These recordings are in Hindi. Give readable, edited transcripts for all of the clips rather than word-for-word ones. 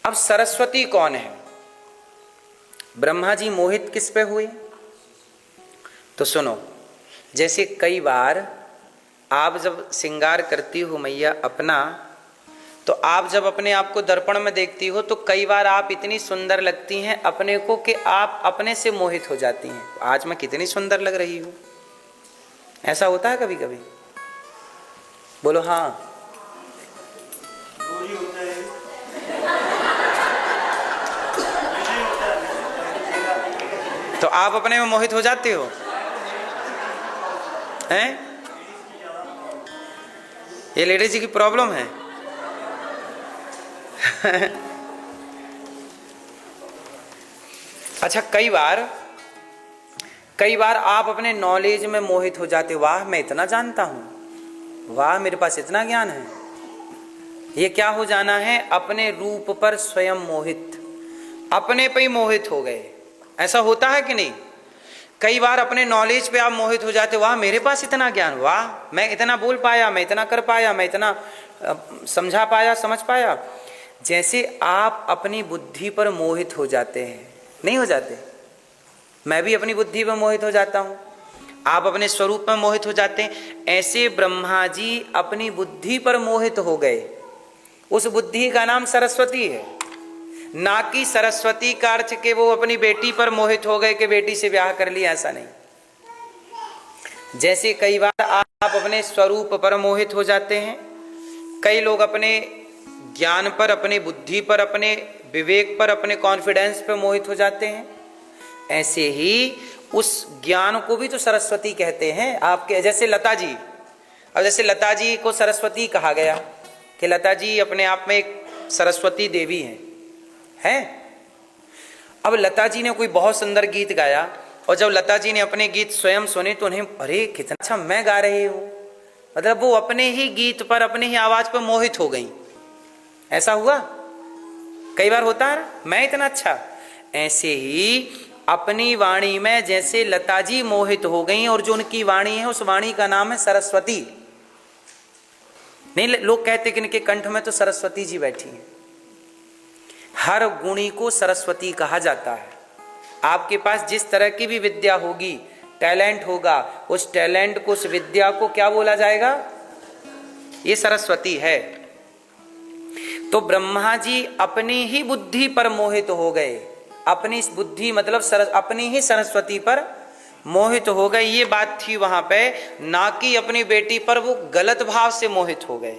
अब सरस्वती कौन है? ब्रह्मा जी मोहित किस पे हुए? तो सुनो, जैसे कई बार आप जब श्रृंगार करती हो मैया अपना, तो आप जब अपने आप को दर्पण में देखती हो तो कई बार आप इतनी सुंदर लगती हैं अपने को कि आप अपने से मोहित हो जाती हैं। आज मैं कितनी सुंदर लग रही हूं, ऐसा होता है कभी कभी? बोलो हाँ। होता है। तो आप अपने में मोहित हो जाते हो हैं? ये लेडीज जी की प्रॉब्लम है। अच्छा, कई बार आप अपने नॉलेज में मोहित हो जाते हो। वाह, मैं इतना जानता हूं, वाह मेरे पास इतना ज्ञान है। ये क्या हो जाना है? अपने रूप पर स्वयं मोहित, अपने पे ही मोहित हो गए। ऐसा होता है कि नहीं? कई बार अपने नॉलेज पे आप मोहित हो जाते हो। वाह मेरे पास इतना ज्ञान, वाह मैं इतना बोल पाया, मैं इतना कर पाया, मैं इतना समझा पाया, समझ पाया। जैसे आप अपनी बुद्धि पर मोहित हो जाते हैं, नहीं हो जाते? मैं भी अपनी बुद्धि पर मोहित हो जाता हूं, आप अपने स्वरूप में मोहित हो जाते हैं। ऐसे ब्रह्मा जी अपनी बुद्धि पर मोहित हो गए। उस बुद्धि का नाम सरस्वती है, ना कि सरस्वती का अर्थ के वो अपनी बेटी पर मोहित हो गए कि बेटी से ब्याह कर लिया, ऐसा नहीं। जैसे कई बार आप अपने स्वरूप पर मोहित हो जाते हैं, कई लोग अपने ज्ञान पर, अपने बुद्धि पर, अपने विवेक पर, अपने कॉन्फिडेंस पर मोहित हो जाते हैं, ऐसे ही उस ज्ञान को भी तो सरस्वती कहते हैं आपके। जैसे लता जी, अब जैसे लता जी को सरस्वती कहा गया कि लता जी अपने आप में एक सरस्वती देवी हैं। अब लता जी ने कोई बहुत सुंदर गीत गाया, और जब लता जी ने अपने गीत स्वयं सुने तो उन्हें, अरे कितना अच्छा मैं गा रही हूं, मतलब वो अपने ही गीत पर, अपने ही आवाज पर मोहित हो गई। ऐसा हुआ? कई बार होता है, मैं इतना अच्छा। ऐसे ही अपनी वाणी में जैसे लता जी मोहित हो गई, और जो उनकी वाणी है उस वाणी का नाम है सरस्वती। नहीं, लोग कहते कि इनके कंठ में तो सरस्वती जी बैठी हैं। हर गुणी को सरस्वती कहा जाता है। आपके पास जिस तरह की भी विद्या होगी, टैलेंट होगा, उस टैलेंट को, उस विद्या को क्या बोला जाएगा? ये सरस्वती है। तो ब्रह्मा जी अपनी ही बुद्धि पर मोहित हो गए, अपनी बुद्धि मतलब अपनी ही सरस्वती पर मोहित हो गए। ये बात थी वहां पे, ना कि अपनी बेटी पर वो गलत भाव से मोहित हो गए।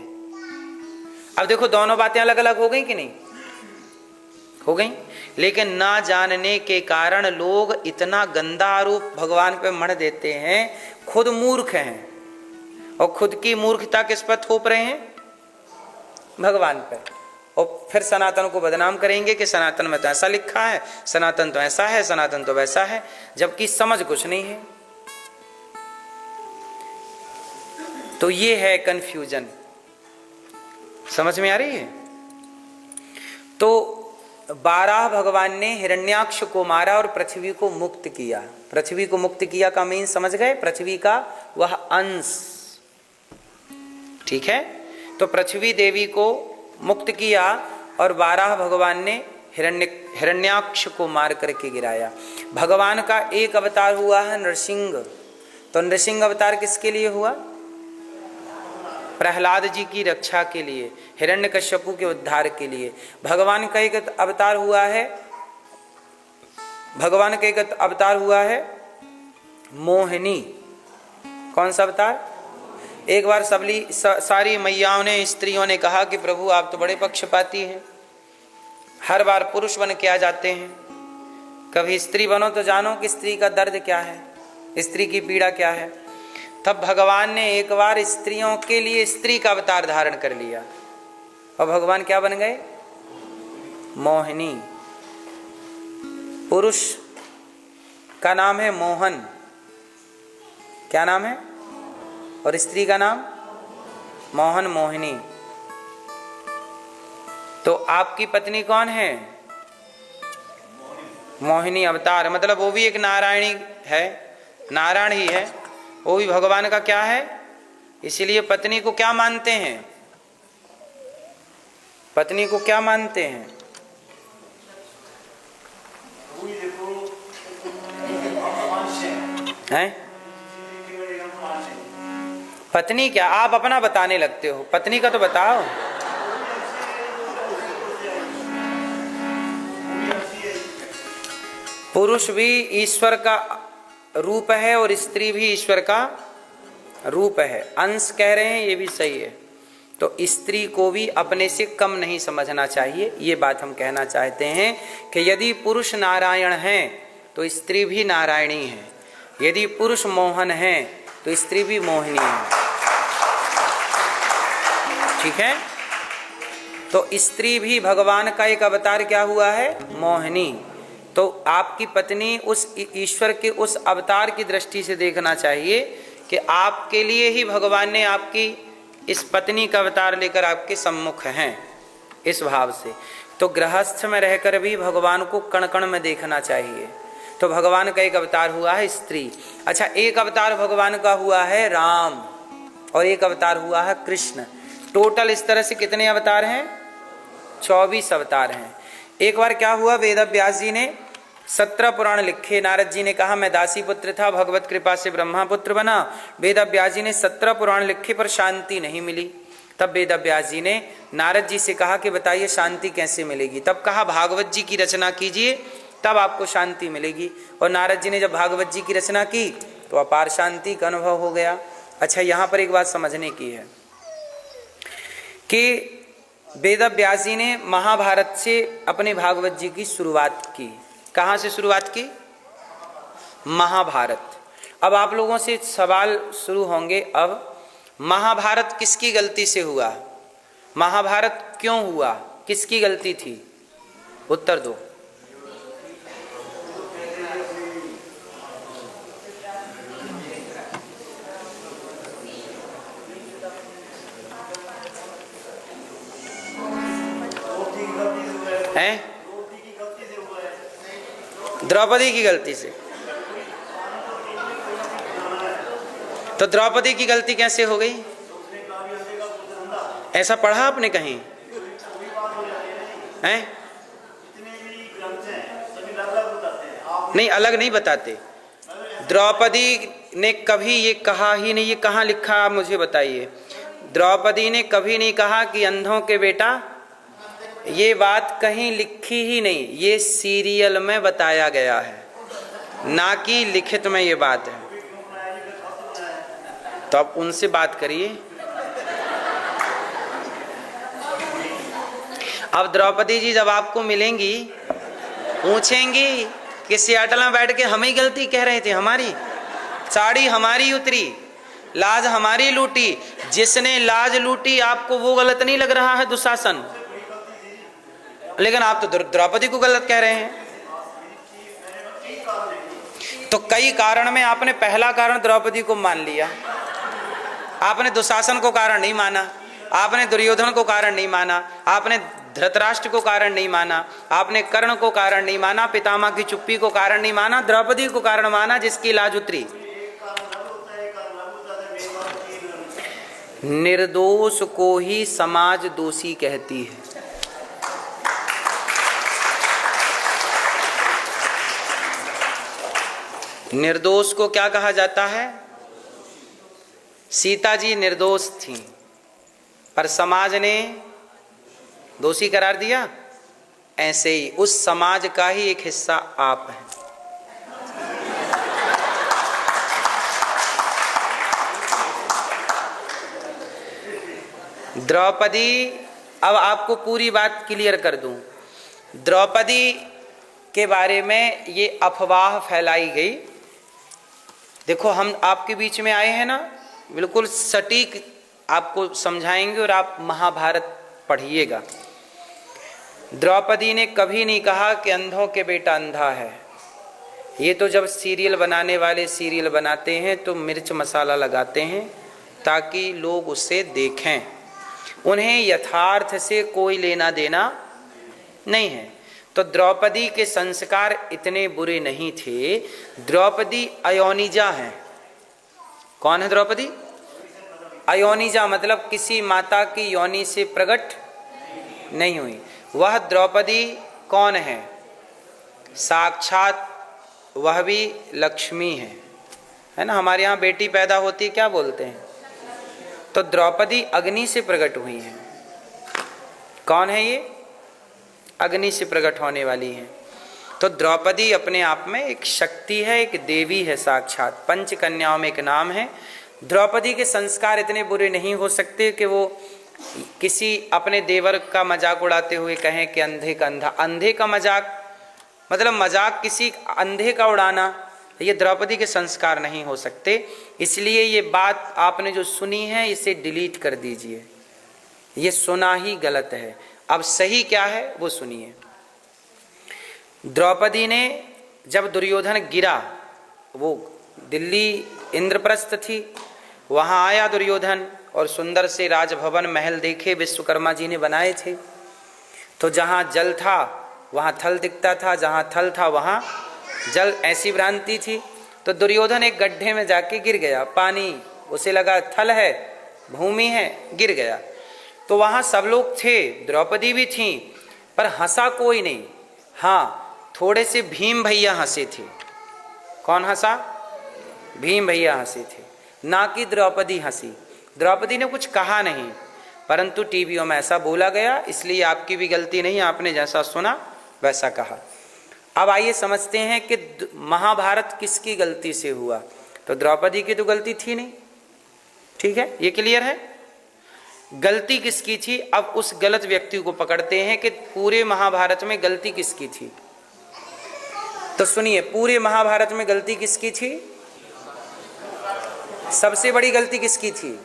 अब देखो, दोनों बातें अलग अलग हो गई कि नहीं हो गई? लेकिन ना जानने के कारण लोग इतना गंदा आरोप भगवान पे मढ़ देते हैं। खुद मूर्ख हैं, और खुद की मूर्खता किस पर थोप रहे हैं? भगवान पे। और फिर सनातन को बदनाम करेंगे कि सनातन में तो ऐसा लिखा है, सनातन तो ऐसा है, सनातन तो वैसा है, जबकि समझ कुछ नहीं है। तो ये है कंफ्यूजन। समझ में आ रही है? तो 12 भगवान ने हिरण्याक्ष को मारा और पृथ्वी को मुक्त किया। पृथ्वी को मुक्त किया का मीन समझ गए? पृथ्वी का वह अंश, ठीक है? तो पृथ्वी देवी को मुक्त किया और 12 भगवान ने हिरण्याक्ष को मार करके गिराया। भगवान का एक अवतार हुआ है नृसिंह। तो नृसिंह अवतार किसके लिए हुआ? प्रहलाद जी की रक्षा के लिए, हिरण्यकश्यपु के उद्धार के लिए। भगवान का एक अवतार हुआ है, भगवान का एक अवतार हुआ है मोहिनी। कौन सा अवतार? एक बार सारी मैयाओं ने, स्त्रियों ने कहा कि प्रभु आप तो बड़े पक्षपाती हैं, हर बार पुरुष बन के आ जाते हैं, कभी स्त्री बनो तो जानो कि स्त्री का दर्द क्या है, स्त्री की पीड़ा क्या है। तब भगवान ने एक बार स्त्रियों के लिए स्त्री का अवतार धारण कर लिया, और भगवान क्या बन गए? मोहिनी। पुरुष का नाम है मोहन, क्या नाम है? और स्त्री का नाम मोहन, मोहिनी। तो आपकी पत्नी कौन है? मोहिनी अवतार, मतलब वो भी एक नारायणी है, नारायण ही है, वो भी भगवान का क्या है? इसलिए पत्नी को क्या मानते हैं? पत्नी को क्या मानते हैं? हैं? पत्नी क्या, आप अपना बताने लगते हो, पत्नी का तो बताओ। पुरुष भी ईश्वर का रूप है और स्त्री भी ईश्वर का रूप है, अंश कह रहे हैं, ये भी सही है। तो स्त्री को भी अपने से कम नहीं समझना चाहिए, ये बात हम कहना चाहते हैं कि यदि पुरुष नारायण हैं तो स्त्री भी नारायणी है, यदि पुरुष मोहन है तो स्त्री भी मोहिनी है। ठीक है? तो स्त्री भी भगवान का एक अवतार क्या हुआ है? मोहिनी। तो आपकी पत्नी उस ईश्वर के उस अवतार की दृष्टि से देखना चाहिए कि आपके लिए ही भगवान ने आपकी इस पत्नी का अवतार लेकर आपके सम्मुख हैं, इस भाव से। तो गृहस्थ में रहकर भी भगवान को कण कण में देखना चाहिए। तो भगवान का एक अवतार हुआ है स्त्री। अच्छा, एक अवतार भगवान का हुआ है राम और एक अवतार हुआ है कृष्ण। टोटल इस तरह से कितने अवतार हैं? 24 अवतार हैं। एक बार क्या हुआ, वेद व्यास जी ने 17 पुराण लिखे। नारद जी ने कहा मैं दासी पुत्र था, भगवत कृपा से ब्रह्मा पुत्र बना। वेद व्यास जी ने 17 पुराण लिखे पर शांति नहीं मिली। तब वेद व्यास जी ने नारद जी से कहा कि बताइए शांति कैसे मिलेगी। तब कहा भागवत जी की रचना कीजिए, तब आपको शांति मिलेगी। और नारद जी ने जब भागवत जी की रचना की तो अपार शांति का अनुभव हो गया। अच्छा, यहाँ पर एक बात समझने की है कि वेद व्यास जी ने महाभारत से अपने भागवत जी की शुरुआत की। कहाँ से शुरुआत की? महाभारत। अब आप लोगों से सवाल शुरू होंगे, अब महाभारत किसकी गलती से हुआ? महाभारत क्यों हुआ? किसकी गलती थी? उत्तर दो। हैं? द्रौपदी की गलती से। तो द्रौपदी की गलती कैसे हो गई? ऐसा पढ़ा आपने कहीं? हैं? नहीं, अलग नहीं बताते। द्रौपदी ने कभी ये कहा ही नहीं, ये कहाँ लिखा आप मुझे बताइए। द्रौपदी ने कभी नहीं कहा कि अंधों के बेटा, ये बात कहीं लिखी ही नहीं, ये सीरियल में बताया गया है, ना कि लिखित में ये बात है। तो आप उनसे बात करिए। अब द्रौपदी जी जब आपको मिलेंगी पूछेंगी कि सियाटल में बैठ के हम ही गलती कह रहे थे, हमारी साड़ी हमारी उतरी, लाज हमारी लूटी। जिसने लाज लूटी आपको वो गलत नहीं लग रहा है दुशासन, लेकिन आप तो द्रौपदी को गलत कह रहे हैं। तो कई कारण में आपने पहला कारण द्रौपदी को मान लिया, आपने दुशासन को कारण नहीं माना, आपने दुर्योधन को कारण नहीं माना, आपने धृतराष्ट्र को कारण नहीं माना, आपने कर्ण को कारण नहीं माना, पितामह की चुप्पी को कारण नहीं माना, द्रौपदी को कारण माना जिसकी लाज उतरी। निर्दोष को ही समाज दोषी कहती है। निर्दोष को क्या कहा जाता है? सीता जी निर्दोष थीं पर समाज ने दोषी करार दिया। ऐसे ही उस समाज का ही एक हिस्सा आप हैं। द्रौपदी, अब आपको पूरी बात क्लियर कर दूं। द्रौपदी के बारे में ये अफवाह फैलाई गई। देखो, हम आपके बीच में आए हैं ना, बिल्कुल सटीक आपको समझाएंगे और आप महाभारत पढ़िएगा। द्रौपदी ने कभी नहीं कहा कि अंधों के बेटा अंधा है। ये तो जब सीरियल बनाने वाले सीरियल बनाते हैं तो मिर्च मसाला लगाते हैं ताकि लोग उसे देखें, उन्हें यथार्थ से कोई लेना देना नहीं है। तो द्रौपदी के संस्कार इतने बुरे नहीं थे। द्रौपदी अयोनिजा है। कौन है द्रौपदी? अयोनिजा मतलब किसी माता की योनि से प्रकट नहीं हुई। वह द्रौपदी कौन है? साक्षात वह भी लक्ष्मी है। है ना। हमारे यहाँ बेटी पैदा होती है क्या बोलते हैं? तो द्रौपदी अग्नि से प्रकट हुई हैं। कौन है ये? अग्नि से प्रकट होने वाली हैं। तो द्रौपदी अपने आप में एक शक्ति है, एक देवी है साक्षात। पंच कन्याओं में एक नाम है। द्रौपदी के संस्कार इतने बुरे नहीं हो सकते कि वो किसी अपने देवर का मजाक उड़ाते हुए कहें कि अंधे का अंधा। अंधे का मजाक मतलब मजाक किसी अंधे का उड़ाना, ये द्रौपदी के संस्कार नहीं हो सकते। इसलिए ये बात आपने जो सुनी है इसे डिलीट कर दीजिए। ये सुना ही गलत है। अब सही क्या है वो सुनिए। द्रौपदी ने जब दुर्योधन गिरा, वो दिल्ली इंद्रप्रस्थ थी, वहाँ आया दुर्योधन और सुंदर से राजभवन महल देखे विश्वकर्मा जी ने बनाए थे। तो जहाँ जल था वहाँ थल दिखता था, जहाँ थल था वहाँ जल, ऐसी भ्रांति थी। तो दुर्योधन एक गड्ढे में जाके गिर गया। पानी उसे लगा थल है, भूमि है, गिर गया। तो वहाँ सब लोग थे, द्रौपदी भी थी, पर हंसा कोई नहीं। हाँ, थोड़े से भीम भैया हंसे थे। कौन हंसा? भीम भैया हंसे थे, ना कि द्रौपदी हंसी। द्रौपदी ने कुछ कहा नहीं, परंतु टीवियों में ऐसा बोला गया, इसलिए आपकी भी गलती नहीं, आपने जैसा सुना वैसा कहा। अब आइए समझते हैं कि महाभारत किसकी गलती से हुआ। तो द्रौपदी की तो गलती थी नहीं, ठीक है, ये क्लियर है। गलती किसकी थी? अब उस गलत व्यक्ति को पकड़ते हैं कि पूरे महाभारत में गलती किसकी थी। तो सुनिए, पूरे महाभारत में गलती किसकी थी? सबसे बड़ी गलती किसकी थी?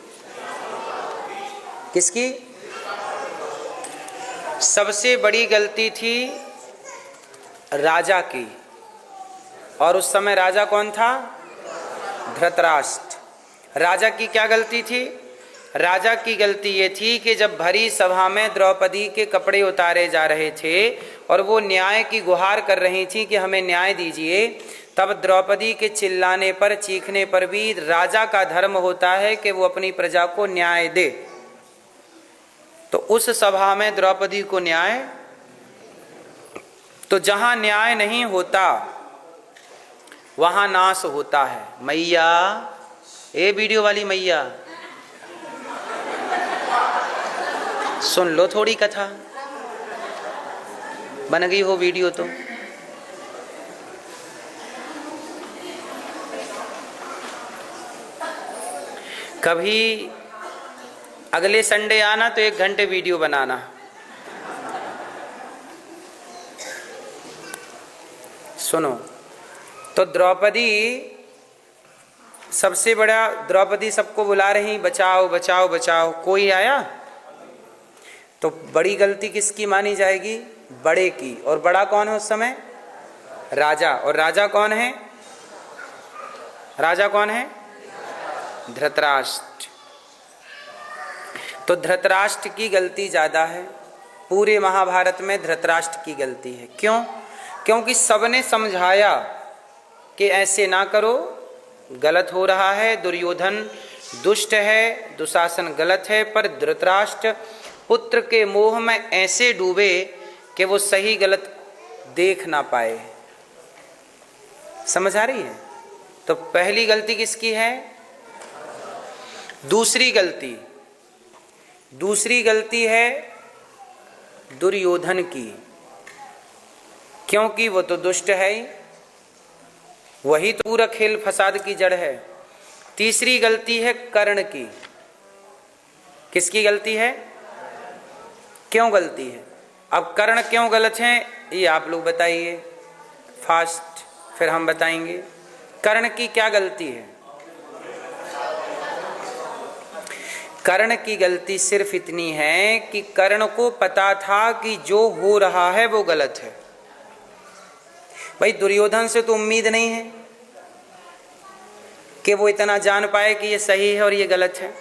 किसकी? सबसे बड़ी गलती थी राजा की। और उस समय राजा कौन था? धृतराष्ट्र। राजा की क्या गलती थी? राजा की गलती ये थी कि जब भरी सभा में द्रौपदी के कपड़े उतारे जा रहे थे और वो न्याय की गुहार कर रही थी कि हमें न्याय दीजिए, तब द्रौपदी के चिल्लाने पर, चीखने पर भी राजा का धर्म होता है कि वो अपनी प्रजा को न्याय दे। तो उस सभा में द्रौपदी को न्याय, तो जहां न्याय नहीं होता वहां नाश होता है। मैया, ए वीडियो वाली मैया, सुन लो थोड़ी कथा, बन गई हो वीडियो तो। कभी अगले संडे आना तो 1 घंटे वीडियो बनाना। सुनो, तो द्रौपदी सबसे बड़ा, द्रौपदी सबको बुला रही, बचाओ बचाओ बचाओ, कोई आया? तो बड़ी गलती किसकी मानी जाएगी? बड़े की। और बड़ा कौन है उस समय? राजा। और राजा कौन है? राजा कौन है? धृतराष्ट्र। तो धृतराष्ट्र की गलती ज्यादा है। पूरे महाभारत में धृतराष्ट्र की गलती है। क्यों? क्योंकि सबने समझाया कि ऐसे ना करो, गलत हो रहा है, दुर्योधन दुष्ट है, दुशासन गलत है, पर धृतराष्ट्र पुत्र के मोह में ऐसे डूबे कि वो सही गलत देख ना पाए। समझ आ रही है? तो पहली गलती किसकी है? दूसरी गलती है दुर्योधन की, क्योंकि वो तो दुष्ट है ही, वही तो पूरा खेल फसाद की जड़ है। तीसरी गलती है कर्ण की। किसकी गलती है? क्यों गलती है? अब कर्ण क्यों गलत हैं ये आप लोग बताइए फास्ट, फिर हम बताएंगे। कर्ण की क्या गलती है? कर्ण की गलती सिर्फ इतनी है कि कर्ण को पता था कि जो हो रहा है वो गलत है। भाई दुर्योधन से तो उम्मीद नहीं है कि वो इतना जान पाए कि ये सही है और ये गलत है,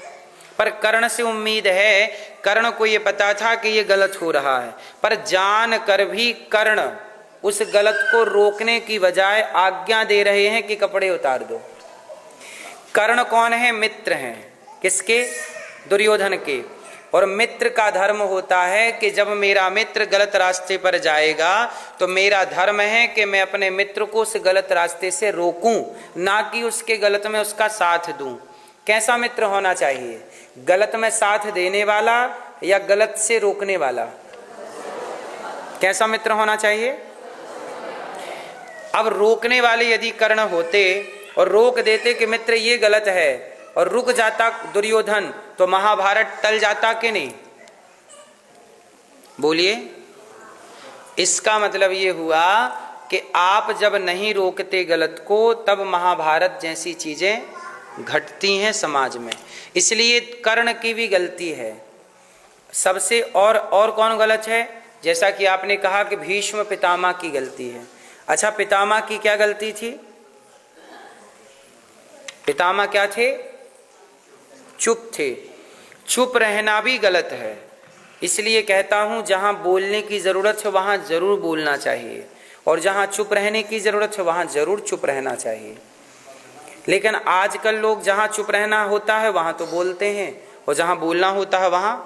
पर कर्ण से उम्मीद है। कर्ण को ये पता था कि ये गलत हो रहा है, पर जान कर भी कर्ण उस गलत को रोकने की बजाय आज्ञा दे रहे हैं कि कपड़े उतार दो। कर्ण कौन है? मित्र हैं। किसके? दुर्योधन के। और मित्र का धर्म होता है कि जब मेरा मित्र गलत रास्ते पर जाएगा तो मेरा धर्म है कि मैं अपने मित्र को उस गलत रास्ते से रोकूं, ना कि उसके गलत में उसका साथ दूं। कैसा मित्र होना चाहिए? गलत में साथ देने वाला या गलत से रोकने वाला? कैसा मित्र होना चाहिए? अब रोकने वाले यदि कर्ण होते और रोक देते कि मित्र ये गलत है और रुक जाता दुर्योधन, तो महाभारत टल जाता कि नहीं? बोलिए। इसका मतलब ये हुआ कि आप जब नहीं रोकते गलत को तब महाभारत जैसी चीजें घटती हैं समाज में। इसलिए कर्ण की भी गलती है सबसे। और कौन गलत है? जैसा कि आपने कहा कि भीष्म पितामह की गलती है। अच्छा, पितामह की क्या गलती थी? पितामह क्या थे? चुप थे। चुप रहना भी गलत है। इसलिए कहता हूं जहां बोलने की जरूरत है वहां जरूर बोलना चाहिए, और जहां चुप रहने की जरूरत है वहां जरूर चुप रहना चाहिए। लेकिन आजकल लोग जहां चुप रहना होता है वहां तो बोलते हैं, और जहां बोलना होता है वहां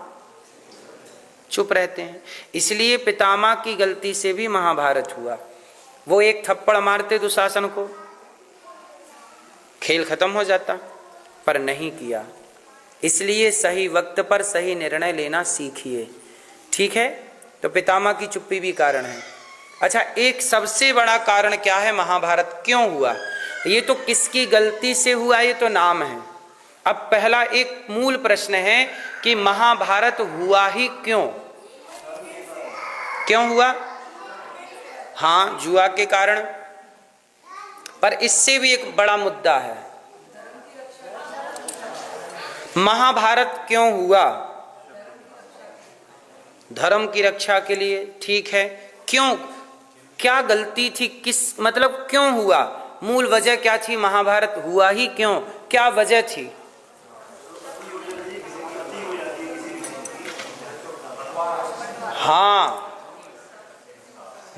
चुप रहते हैं। इसलिए पितामह की गलती से भी महाभारत हुआ। वो एक थप्पड़ मारते दुशासन को, खेल खत्म हो जाता, पर नहीं किया। इसलिए सही वक्त पर सही निर्णय लेना सीखिए, ठीक है? तो पितामह की चुप्पी भी कारण है। अच्छा, एक सबसे बड़ा कारण क्या है महाभारत क्यों हुआ? ये तो किसकी गलती से हुआ ये तो नाम है। अब पहला एक मूल प्रश्न है कि महाभारत हुआ ही क्यों? क्यों हुआ? हाँ, जुआ के कारण। पर इससे भी एक बड़ा मुद्दा है, महाभारत क्यों हुआ? धर्म की रक्षा के लिए, ठीक है। क्यों? क्या गलती थी? किस मतलब क्यों हुआ? मूल वजह क्या थी? महाभारत हुआ ही क्यों? क्या वजह थी? हाँ,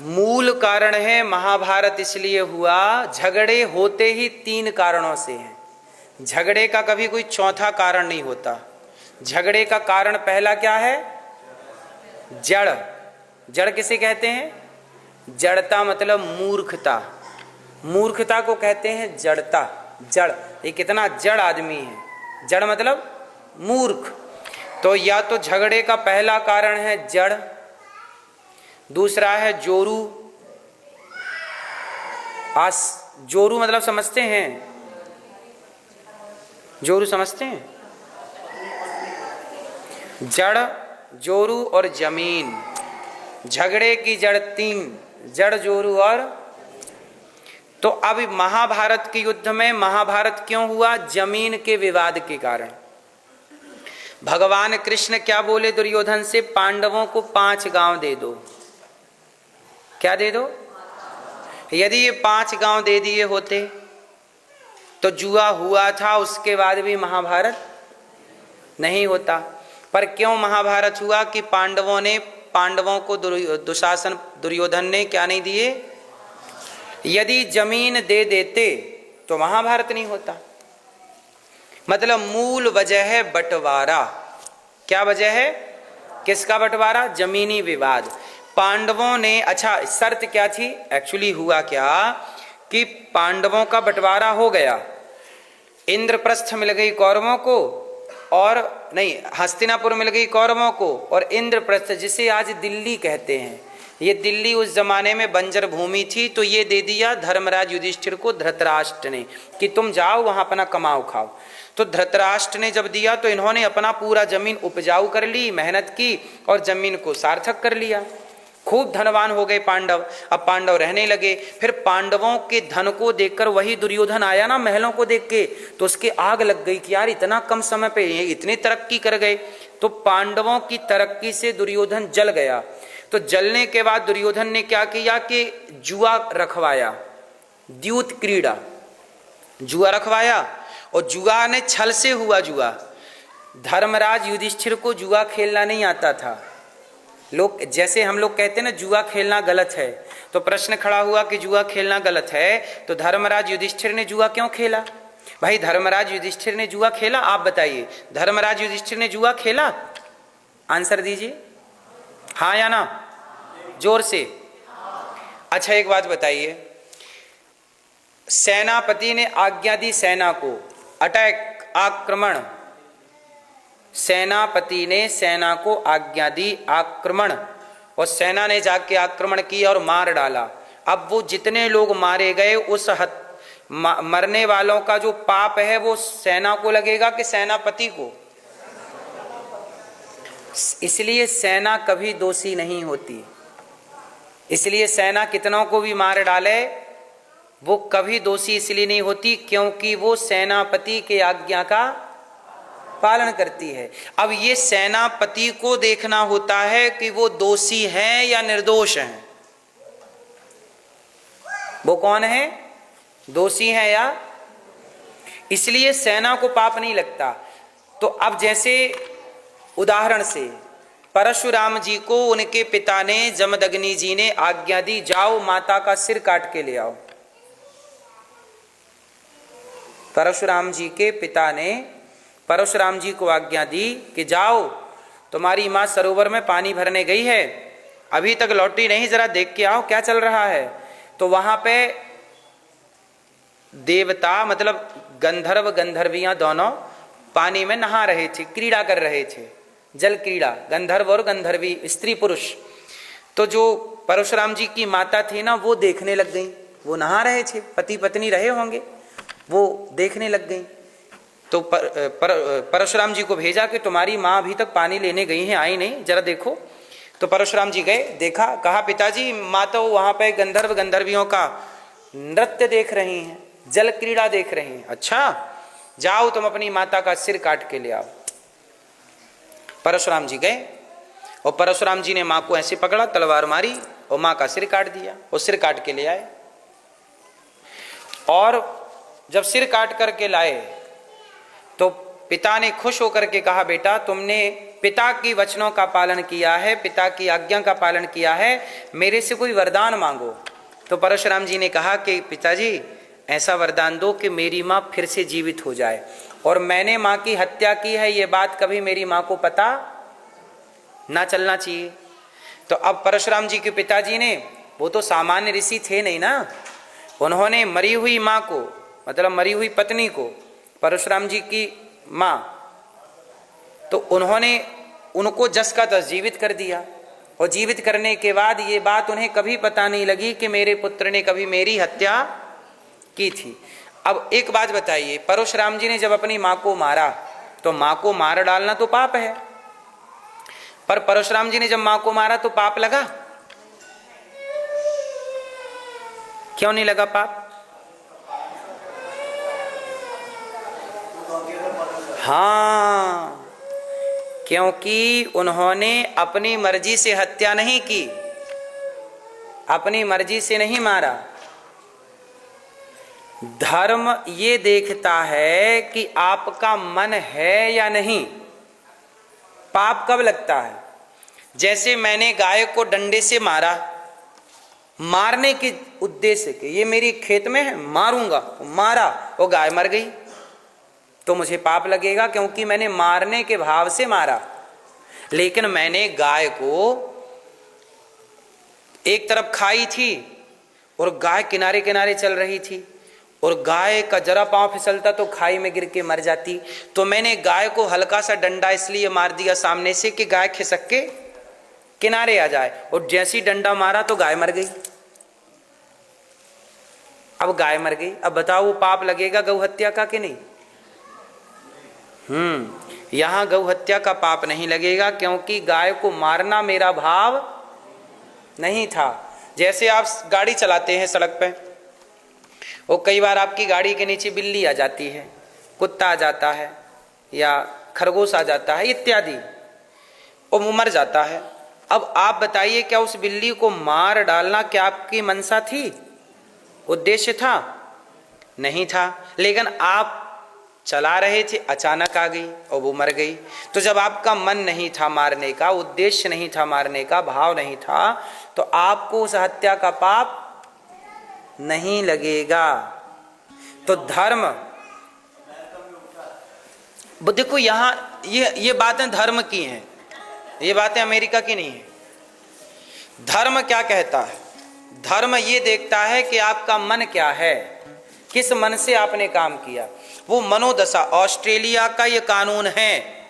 मूल कारण है महाभारत इसलिए हुआ, झगड़े होते ही 3 कारणों से हैं। झगड़े का कभी कोई चौथा कारण नहीं होता। झगड़े का कारण पहला क्या है? जड़। जड़ किसे कहते हैं? जड़ता मतलब मूर्खता। मूर्खता को कहते हैं जड़ता। जड़, ये कितना जड़ आदमी है। जड़ मतलब मूर्ख। तो या तो झगड़े का पहला कारण है जड़, दूसरा है जोरू। जोरू मतलब समझते हैं? जोरू समझते हैं? जड़, जोरू और जमीन। झगड़े की जड़ 3, जड़, जोरू और। तो अब महाभारत के युद्ध में महाभारत क्यों हुआ? जमीन के विवाद के कारण। भगवान कृष्ण क्या बोले दुर्योधन से? पांडवों को 5 गांव दे दो। क्या दे दो? यदि ये 5 गांव दे दिए होते तो जुआ हुआ था, उसके बाद भी महाभारत नहीं होता। पर क्यों महाभारत हुआ कि पांडवों को दुशासन दुर्योधन ने क्या नहीं दिए? यदि जमीन दे देते तो महाभारत नहीं होता। मतलब मूल वजह है बंटवारा। क्या वजह है? किसका बंटवारा? जमीनी विवाद। पांडवों ने, अच्छा शर्त क्या थी? एक्चुअली हुआ क्या कि पांडवों का बंटवारा हो गया, इंद्रप्रस्थ मिल गई कौरवों को, और नहीं, हस्तिनापुर मिल गई कौरवों को, और इंद्रप्रस्थ जिसे आज दिल्ली कहते हैं, ये दिल्ली उस जमाने में बंजर भूमि थी, तो ये दे दिया धर्मराज युधिष्ठिर को धृतराष्ट्र ने कि तुम जाओ वहां अपना कमाओ खाओ। तो धृतराष्ट्र ने जब दिया तो इन्होंने अपना पूरा जमीन उपजाऊ कर ली, मेहनत की और जमीन को सार्थक कर लिया। खूब धनवान हो गए पांडव। अब पांडव रहने लगे। फिर पांडवों के धन को देखकर वही दुर्योधन आया ना महलों को देख के, तो उसके आग लग गई कि यार इतना कम समय पे ये इतनी तरक्की कर गए। तो पांडवों की तरक्की से दुर्योधन जल गया। तो जलने के बाद दुर्योधन ने क्या किया कि जुआ रखवाया, द्यूत क्रीड़ा, जुआ रखवाया। और जुआ ने छल से हुआ जुआ। धर्मराज युधिष्ठिर को जुआ खेलना नहीं आता था। लोग जैसे हम लोग कहते हैं ना जुआ खेलना गलत है, तो प्रश्न खड़ा हुआ कि जुआ खेलना गलत है तो धर्मराज युधिष्ठिर ने जुआ क्यों खेला? भाई धर्मराज युधिष्ठिर ने जुआ खेला? आप बताइए, धर्मराज युधिष्ठिर ने जुआ खेला? आंसर दीजिए, हाँ या ना, जोर से। अच्छा एक बात बताइए, सेनापति ने आज्ञा दी सेना को, अटैक, आक्रमण, सेनापति ने सेना को आज्ञा दी आक्रमण, और सेना ने जाके आक्रमण किया और मार डाला। अब वो जितने लोग मारे गए उस मरने वालों का जो पाप है वो सेना को लगेगा कि सेनापति को? इसलिए सेना कभी दोषी नहीं होती। इसलिए सेना कितनों को भी मार डाले वो कभी दोषी इसलिए नहीं होती क्योंकि वो सेनापति के आज्ञा का पालन करती है। अब ये सेनापति को देखना होता है कि वो दोषी हैं या निर्दोष हैं। वो कौन है, दोषी है या? इसलिए सेना को पाप नहीं लगता। तो अब जैसे उदाहरण से परशुराम जी को उनके पिता ने, जमदग्नि जी ने आज्ञा दी, जाओ माता का सिर काट के ले आओ। परशुराम जी के पिता ने परशुराम जी को आज्ञा दी कि जाओ, तुम्हारी माँ सरोवर में पानी भरने गई है, अभी तक लौटी नहीं, जरा देख के आओ क्या चल रहा है। तो वहां पे देवता मतलब गंधर्व गंधर्वियां दोनों पानी में नहा रहे थे, क्रीड़ा कर रहे थे, जल क्रीड़ा, गंधर्व और गंधर्वी, स्त्री पुरुष। तो जो परशुराम जी की माता थी ना वो देखने लग गई, वो नहा रहे थे, पति पत्नी रहे होंगे, वो देखने लग गई। तो परशुराम जी को भेजा कि तुम्हारी माँ अभी तक पानी लेने गई है, आई नहीं, जरा देखो। तो परशुराम जी गए, देखा, कहा पिताजी माँ तो वहां पे गंधर्व गंधर्वियों का नृत्य देख रही हैं, जल क्रीड़ा देख रही हैं। अच्छा जाओ तुम अपनी माता का सिर काट के ले आओ। परशुराम जी गए और परशुराम जी ने माँ को ऐसे पकड़ा, तलवार मारी और माँ का सिर काट दिया, और सिर काट के ले आए। और जब सिर काट करके लाए तो पिता ने खुश होकर के कहा, बेटा तुमने पिता की वचनों का पालन किया है, पिता की आज्ञा का पालन किया है, मेरे से कोई वरदान मांगो। तो परशुराम जी ने कहा कि पिताजी ऐसा वरदान दो कि मेरी माँ फिर से जीवित हो जाए, और मैंने माँ की हत्या की है ये बात कभी मेरी माँ को पता ना चलना चाहिए। तो अब परशुराम जी के पिताजी ने, वो तो सामान्य ऋषि थे नहीं ना, उन्होंने मरी हुई माँ को, मतलब मरी हुई पत्नी को, परशुराम जी की माँ, तो उन्होंने उनको जस का तस जीवित कर दिया। और जीवित करने के बाद ये बात उन्हें कभी पता नहीं लगी कि मेरे पुत्र ने कभी मेरी हत्या की थी। अब एक बात बताइए, परशुराम जी ने जब अपनी माँ को मारा तो माँ को मार डालना तो पाप है, पर परशुराम जी ने जब माँ को मारा तो पाप लगा? क्यों नहीं लगा पाप? हाँ, क्योंकि उन्होंने अपनी मर्जी से हत्या नहीं की, अपनी मर्जी से नहीं मारा। धर्म ये देखता है कि आपका मन है या नहीं। पाप कब लगता है? जैसे मैंने गाय को डंडे से मारा, मारने के उद्देश्य के, ये मेरी खेत में है मारूंगा, मारा, वो गाय मर गई तो मुझे पाप लगेगा क्योंकि मैंने मारने के भाव से मारा। लेकिन मैंने गाय को एक तरफ खाई थी और गाय किनारे किनारे चल रही थी, और गाय का जरा पांव फिसलता तो खाई में गिर के मर जाती, तो मैंने गाय को हल्का सा डंडा इसलिए मार दिया सामने से कि गाय खिसक के किनारे आ जाए, और जैसी डंडा मारा तो गाय मर गई। अब गाय मर गई, अब बताओ वो पाप लगेगा गौ हत्या का कि नहीं? यहां गौ हत्या का पाप नहीं लगेगा क्योंकि गाय को मारना मेरा भाव नहीं था। जैसे आप गाड़ी चलाते हैं सड़क पे, और कई बार आपकी गाड़ी के नीचे बिल्ली आ जाती है, कुत्ता आ जाता है, या खरगोश आ जाता है इत्यादि, और वो मर जाता है। अब आप बताइए, क्या उस बिल्ली को मार डालना क्या आपकी मंशा थी, उद्देश्य था? नहीं था। लेकिन आप चला रहे थे, अचानक आ गई और वो मर गई। तो जब आपका मन नहीं था मारने का, उद्देश्य नहीं था मारने का, भाव नहीं था, तो आपको उस हत्या का पाप नहीं लगेगा। तो धर्म, देखो यहां ये बातें धर्म की हैं, ये बातें अमेरिका की नहीं है। धर्म क्या कहता है? धर्म ये देखता है कि आपका मन क्या है, किस मन से आपने काम किया, वो मनोदशा। ऑस्ट्रेलिया का ये कानून है,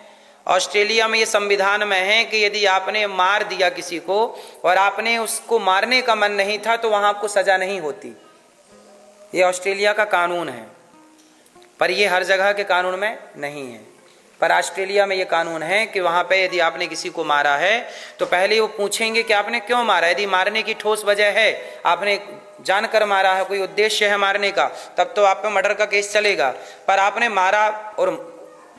ऑस्ट्रेलिया में ये संविधान में है कि यदि आपने मार दिया किसी को और आपने उसको मारने का मन नहीं था तो वहां आपको सजा नहीं होती। ये ऑस्ट्रेलिया का कानून है, पर ये हर जगह के कानून में नहीं है। पर ऑस्ट्रेलिया में ये कानून है कि वहां पे यदि आपने किसी को मारा है तो पहले वो पूछेंगे कि आपने क्यों मारा। यदि मारने की ठोस वजह है, आपने जानकर मारा है, कोई उद्देश्य है मारने का, तब तो आप पे मर्डर का केस चलेगा। पर आपने मारा और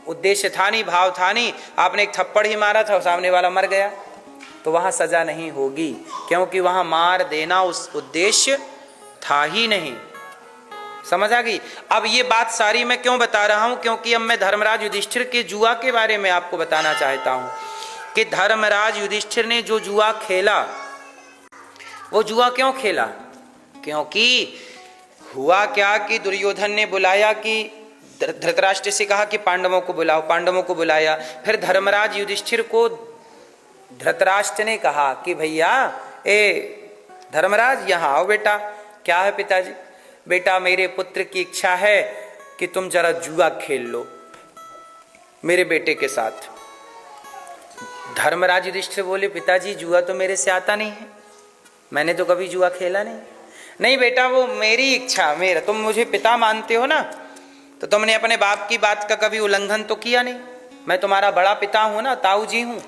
उद्देश्य था नहीं, भाव था नहीं, आपने एक थप्पड़ ही मारा था और सामने वाला मर गया, तो वहां सजा नहीं होगी, क्योंकि वहां मार देना उस उद्देश्य था ही नहीं। समझ आ गई? अब ये बात सारी मैं क्यों बता रहा हूं? क्योंकि अब मैं धर्मराज युधिष्ठिर के जुआ के बारे में आपको बताना चाहता हूं कि धर्मराज युधिष्ठिर ने जो जुआ खेला, वो जुआ क्यों खेला? क्योंकि हुआ क्या कि दुर्योधन ने बुलाया कि धृतराष्ट्र से कहा कि पांडवों को बुलाओ, पांडवों को बुलाया। फिर धर्मराज युधिष्ठिर को धृतराष्ट्र ने कहा कि भैया ए धर्मराज यहाँ आओ बेटा। क्या है पिताजी? बेटा मेरे पुत्र की इच्छा है कि तुम जरा जुआ खेल लो मेरे बेटे के साथ। धर्मराज युधिष्ठिर बोले पिताजी जुआ तो मेरे से आता नहीं है, मैंने तो कभी जुआ खेला नहीं। नहीं बेटा वो मेरी इच्छा, मेरा, तुम मुझे पिता मानते हो ना, तो तुमने अपने बाप की बात का कभी उल्लंघन तो किया नहीं। मैं तुम्हारा बड़ा पिता हूं ना, ताऊ जी हूं,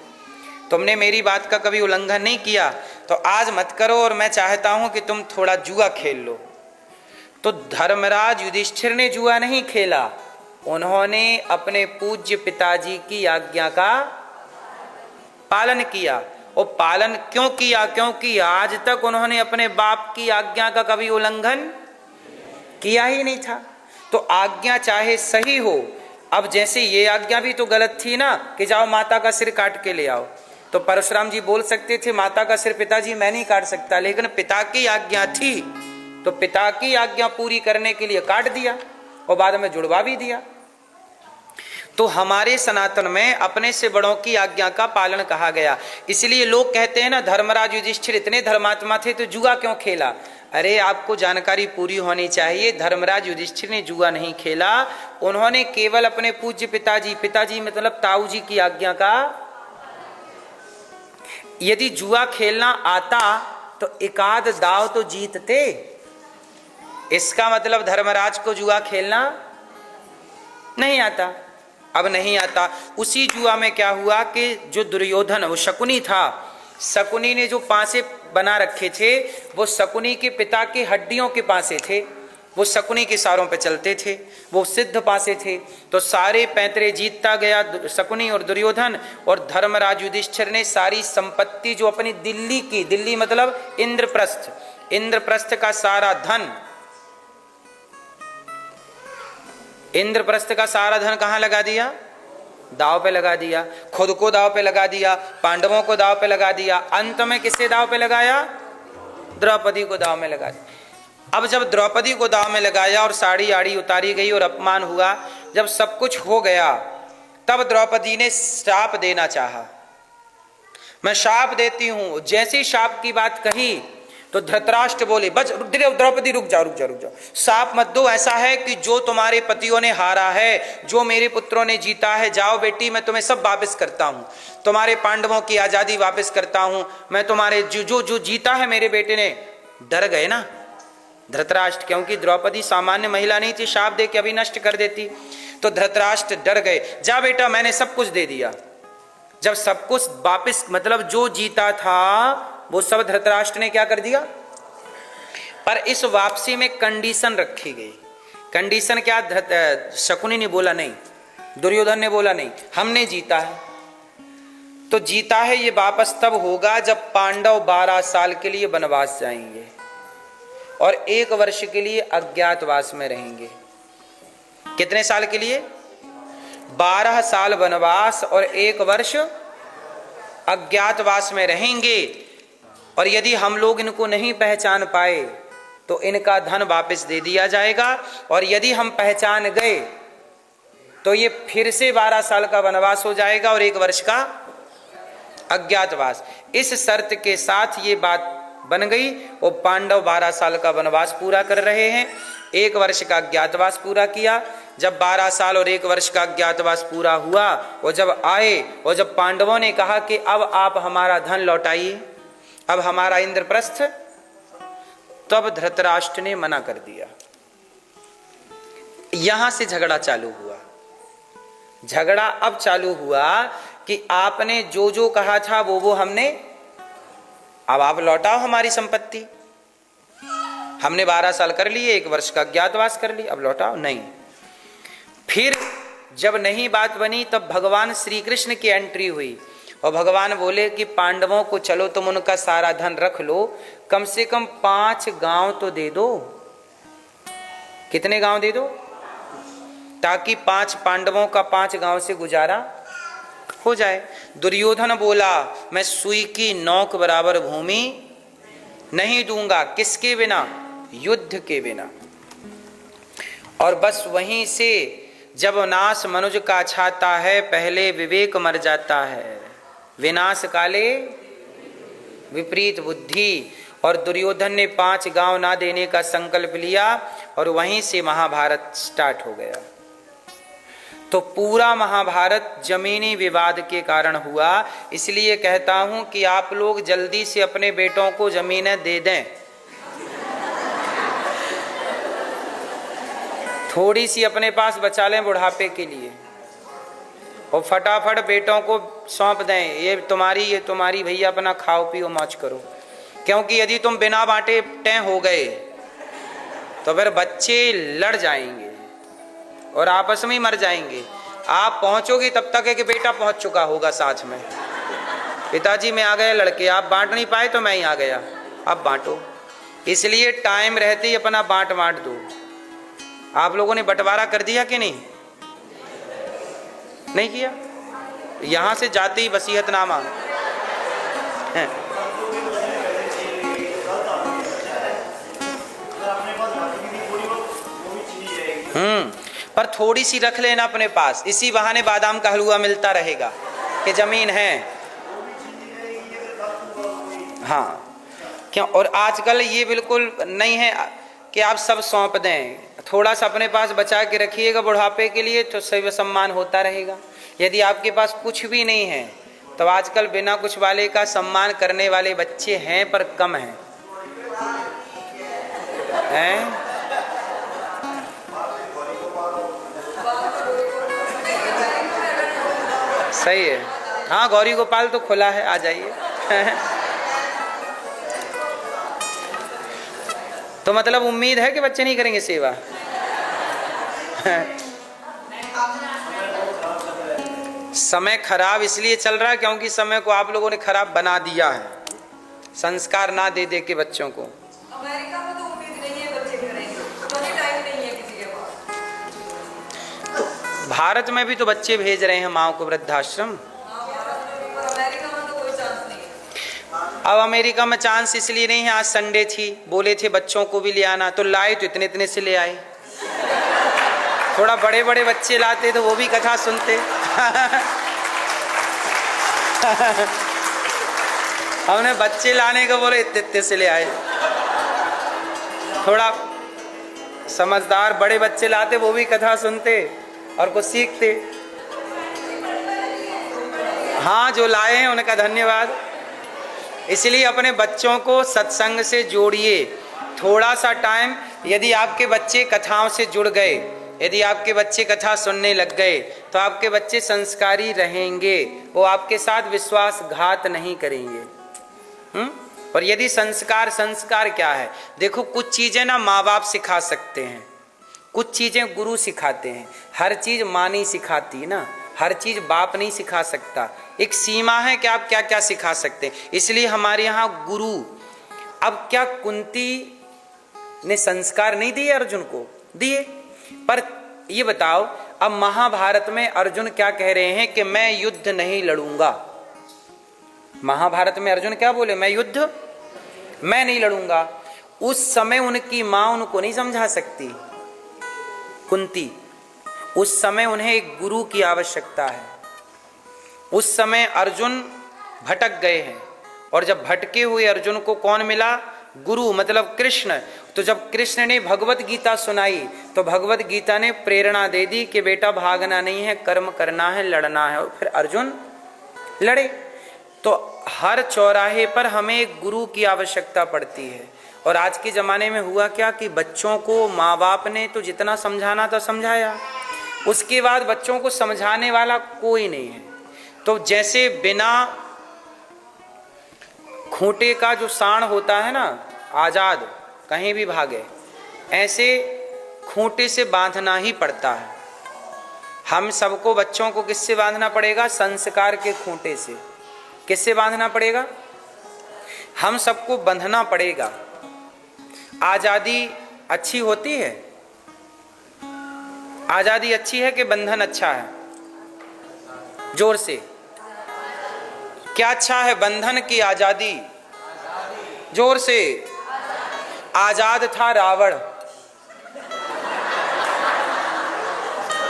तुमने मेरी बात का कभी उल्लंघन नहीं किया, तो आज मत करो और मैं चाहता हूं कि तुम थोड़ा जुआ खेल लो। तो धर्मराज युधिष्ठिर ने जुआ नहीं खेला, उन्होंने अपने पूज्य पिताजी की आज्ञा का पालन किया। और पालन क्यों किया? क्योंकि आज तक उन्होंने अपने बाप की आज्ञा का कभी उल्लंघन किया ही नहीं था। तो आज्ञा चाहे सही हो, अब जैसे ये आज्ञा भी तो गलत थी ना कि जाओ माता का सिर काट के ले आओ, तो परशुराम जी बोल सकते थे माता का सिर पिताजी मैं नहीं काट सकता, लेकिन पिता की आज्ञा थी तो पिता की आज्ञा पूरी करने के लिए काट दिया और बाद में जुड़वा भी दिया। तो हमारे सनातन में अपने से बड़ों की आज्ञा का पालन कहा गया। इसलिए लोग कहते हैं ना धर्मराज युधिष्ठिर इतने धर्मात्मा थे तो जुआ क्यों खेला? अरे आपको जानकारी पूरी होनी चाहिए। धर्मराज युधिष्ठिर ने जुआ नहीं खेला, उन्होंने केवल अपने पूज्य पिताजी, पिताजी मतलब ताऊ जी की आज्ञा का। यदि जुआ खेलना आता तो एकाध दाव तो जीतते। इसका मतलब धर्मराज को जुआ खेलना नहीं आता। अब नहीं आता। उसी जुआ में क्या हुआ कि जो दुर्योधन, वो शकुनी था, शकुनी ने जो पासे बना रखे थे वो शकुनी के पिता के हड्डियों के पासे थे, वो शकुनी के इशारों पे चलते थे, वो सिद्ध पासे थे। तो सारे पैंतरे जीतता गया शकुनी और दुर्योधन, और धर्मराज युधिष्ठिर ने सारी संपत्ति जो अपनी दिल्ली की, दिल्ली मतलब इंद्रप्रस्थ, इंद्रप्रस्थ का सारा धन, इंद्रप्रस्थ का सारा धन कहां लगा दिया? दाव पे लगा दिया। खुद को दाव पे लगा दिया, पांडवों को दाव पे लगा दिया, अंत में किसे दाव पे लगाया? द्रौपदी को दाव में लगा दिया। अब जब द्रौपदी को दाव में लगाया और साड़ी आड़ी उतारी गई और अपमान हुआ, जब सब कुछ हो गया, तब द्रौपदी ने शाप देना चाहा। मैं शाप देती हूं। जैसे शाप की बात कही तो धृतराष्ट्र बोले बस द्रौपदी रुक जाओ, रुक जाओ, रुक जाओ, शाप मत दो। ऐसा है कि जो तुम्हारे पतियों ने हारा है, जो मेरे पुत्रों ने जीता है, जाओ बेटी मैं तुम्हें सब वापस करता हूं, तुम्हारे पांडवों की आजादी वापस करता हूं, मैं तुम्हारे जो जीता है मेरे बेटे ने। डर गए ना धृतराष्ट्र, क्योंकि द्रौपदी सामान्य महिला नहीं थी, शाप दे के अभी नष्ट कर देती। तो धृतराष्ट्र डर गए। जा बेटा मैंने सब कुछ दे दिया। जब सब कुछ वापस, मतलब जो जीता था वो सब धृतराष्ट्र ने क्या कर दिया। पर इस वापसी में कंडीशन रखी गई। कंडीशन क्या? शकुनी ने बोला नहीं, दुर्योधन ने बोला नहीं, हमने जीता है तो जीता है, ये वापस तब होगा जब पांडव 12 साल के लिए वनवास जाएंगे और 1 वर्ष के लिए अज्ञातवास में रहेंगे। कितने साल के लिए? 12 साल वनवास और 1 वर्ष अज्ञातवास में रहेंगे। और यदि हम लोग इनको नहीं पहचान पाए तो इनका धन वापस दे दिया जाएगा, और यदि हम पहचान गए तो ये फिर से 12 साल का वनवास हो जाएगा और 1 वर्ष का अज्ञातवास। इस शर्त के साथ ये बात बन गई और पांडव 12 साल का वनवास पूरा कर रहे हैं, 1 वर्ष का अज्ञातवास पूरा किया। जब 12 साल और 1 वर्ष का अज्ञातवास पूरा हुआ और जब आए और जब पांडवों ने कहा कि अब आप हमारा धन लौटाइए, अब हमारा इंद्रप्रस्थ, तब धृतराष्ट्र ने मना कर दिया। यहां से झगड़ा चालू हुआ। झगड़ा अब चालू हुआ कि आपने जो जो कहा था वो हमने, अब आप लौटाओ हमारी संपत्ति। हमने 12 साल कर लिए, 1 वर्ष का अज्ञातवास कर लिया, अब लौटाओ। नहीं। फिर जब नहीं बात बनी तब भगवान श्री कृष्ण की एंट्री हुई और भगवान बोले कि पांडवों को चलो तुम उनका सारा धन रख लो, कम से कम 5 गांव तो दे दो। कितने गांव दे दो? ताकि 5 पांडवों का 5 गांव से गुजारा हो जाए। दुर्योधन बोला मैं सुई की नोक बराबर भूमि नहीं दूंगा। किसके बिना? युद्ध के बिना। और बस वहीं से जब नाश मनुज का छाता है, पहले विवेक मर जाता है। विनाश काले विपरीत बुद्धि। और दुर्योधन ने 5 गांव ना देने का संकल्प लिया और वहीं से महाभारत स्टार्ट हो गया। तो पूरा महाभारत जमीनी विवाद के कारण हुआ। इसलिए कहता हूं कि आप लोग जल्दी से अपने बेटों को जमीनें दे दें, थोड़ी सी अपने पास बचा लें बुढ़ापे के लिए, और फटाफट बेटों को सौंप दें, ये तुम्हारी भैया, अपना खाओ पियो मौज करो। क्योंकि यदि तुम बिना बांटे टें हो गए तो फिर बच्चे लड़ जाएंगे और आपस में ही मर जाएंगे। आप पहुंचोगे तब तक है कि बेटा पहुंच चुका होगा साथ में, पिताजी में आ गए लड़के, आप बांट नहीं पाए तो मैं ही आ गया, अब बांटो। इसलिए टाइम रहते ही अपना बांट दो। आप लोगों ने बंटवारा कर दिया कि नहीं? नहीं किया? यहां से जाते ही वसीयतनामा है। पर थोड़ी सी रख लेना अपने पास, इसी बहाने बादाम का हलवा मिलता रहेगा कि जमीन है। हाँ, क्यों? और आजकल ये बिल्कुल नहीं है कि आप सब सौंप दें, थोड़ा सा अपने पास बचा के रखिएगा बुढ़ापे के लिए, तो सही सम्मान होता रहेगा। यदि आपके पास कुछ भी नहीं है तो आजकल बिना कुछ वाले का सम्मान करने वाले बच्चे हैं पर कम हैं। सही है। हाँ, गौरी गोपाल तो खुला है, आ जाइए। तो मतलब उम्मीद है कि बच्चे नहीं करेंगे सेवा। समय खराब इसलिए चल रहा है क्योंकि समय को आप लोगों ने खराब बना दिया है, संस्कार ना दे दे के बच्चों को। अमेरिका में तो उम्मीद नहीं है बच्चे करेंगे, तो टाइम नहीं है किसी के पास। तो भारत में भी तो बच्चे भेज रहे हैं माओ को वृद्धाश्रम। अमेरिका में तो कोई चांस नहीं है। अब अमेरिका में चांस इसलिए नहीं है, आज संडे थी, बोले थे बच्चों को भी ले आना, तो लाए तो इतने इतने से ले आए। थोड़ा बड़े बड़े बच्चे लाते तो वो भी कथा सुनते। हमने बच्चे लाने को बोले, इतने इतने से ले आए। थोड़ा समझदार बड़े बच्चे लाते, वो भी कथा सुनते और कुछ सीखते। हाँ, जो लाए हैं उनका धन्यवाद। इसलिए अपने बच्चों को सत्संग से जोड़िए। थोड़ा सा टाइम, यदि आपके बच्चे कथाओं से जुड़ गए, यदि आपके बच्चे कथा सुनने लग गए, तो आपके बच्चे संस्कारी रहेंगे, वो आपके साथ विश्वासघात नहीं करेंगे। और यदि संस्कार क्या है? देखो, कुछ चीजें ना माँ बाप सिखा सकते हैं, कुछ चीजें गुरु सिखाते हैं। हर चीज माँ नहीं सिखाती ना, हर चीज बाप नहीं सिखा सकता। एक सीमा है कि आप क्या क्या सिखा सकते हैं। इसलिए हमारे यहाँ गुरु, अब क्या कुंती ने संस्कार नहीं दिए अर्जुन को? दिए। पर ये बताओ, अब महाभारत में अर्जुन क्या कह रहे हैं कि मैं युद्ध नहीं लड़ूंगा। महाभारत में अर्जुन क्या बोले? मैं नहीं लड़ूंगा। उस समय उनकी मां उनको नहीं समझा सकती, कुंती। उस समय उन्हें एक गुरु की आवश्यकता है। उस समय अर्जुन भटक गए हैं। और जब भटके हुए अर्जुन को कौन मिला? गुरु, मतलब कृष्ण। तो जब कृष्ण ने भगवत गीता सुनाई तो भगवत गीता ने प्रेरणा दे दी कि बेटा भागना नहीं है, कर्म करना है, लड़ना है। और फिर अर्जुन लड़े। तो हर चौराहे पर हमें एक गुरु की आवश्यकता पड़ती है। और आज के जमाने में हुआ क्या कि बच्चों को माँ बाप ने तो जितना समझाना था समझाया, उसके बाद बच्चों को समझाने वाला कोई नहीं है। तो जैसे बिना खूंटे का जो सांड होता है ना, आजाद कहीं भी भागे, ऐसे खूंटे से बांधना ही पड़ता है। हम सबको बच्चों को किससे बांधना पड़ेगा? संस्कार के खूंटे से। किससे बांधना पड़ेगा? हम सबको बंधना पड़ेगा। आजादी अच्छी होती है? आजादी अच्छी है कि बंधन अच्छा है? जोर से। क्या अच्छा है, बंधन की आजादी? जोर से। आजाद था रावण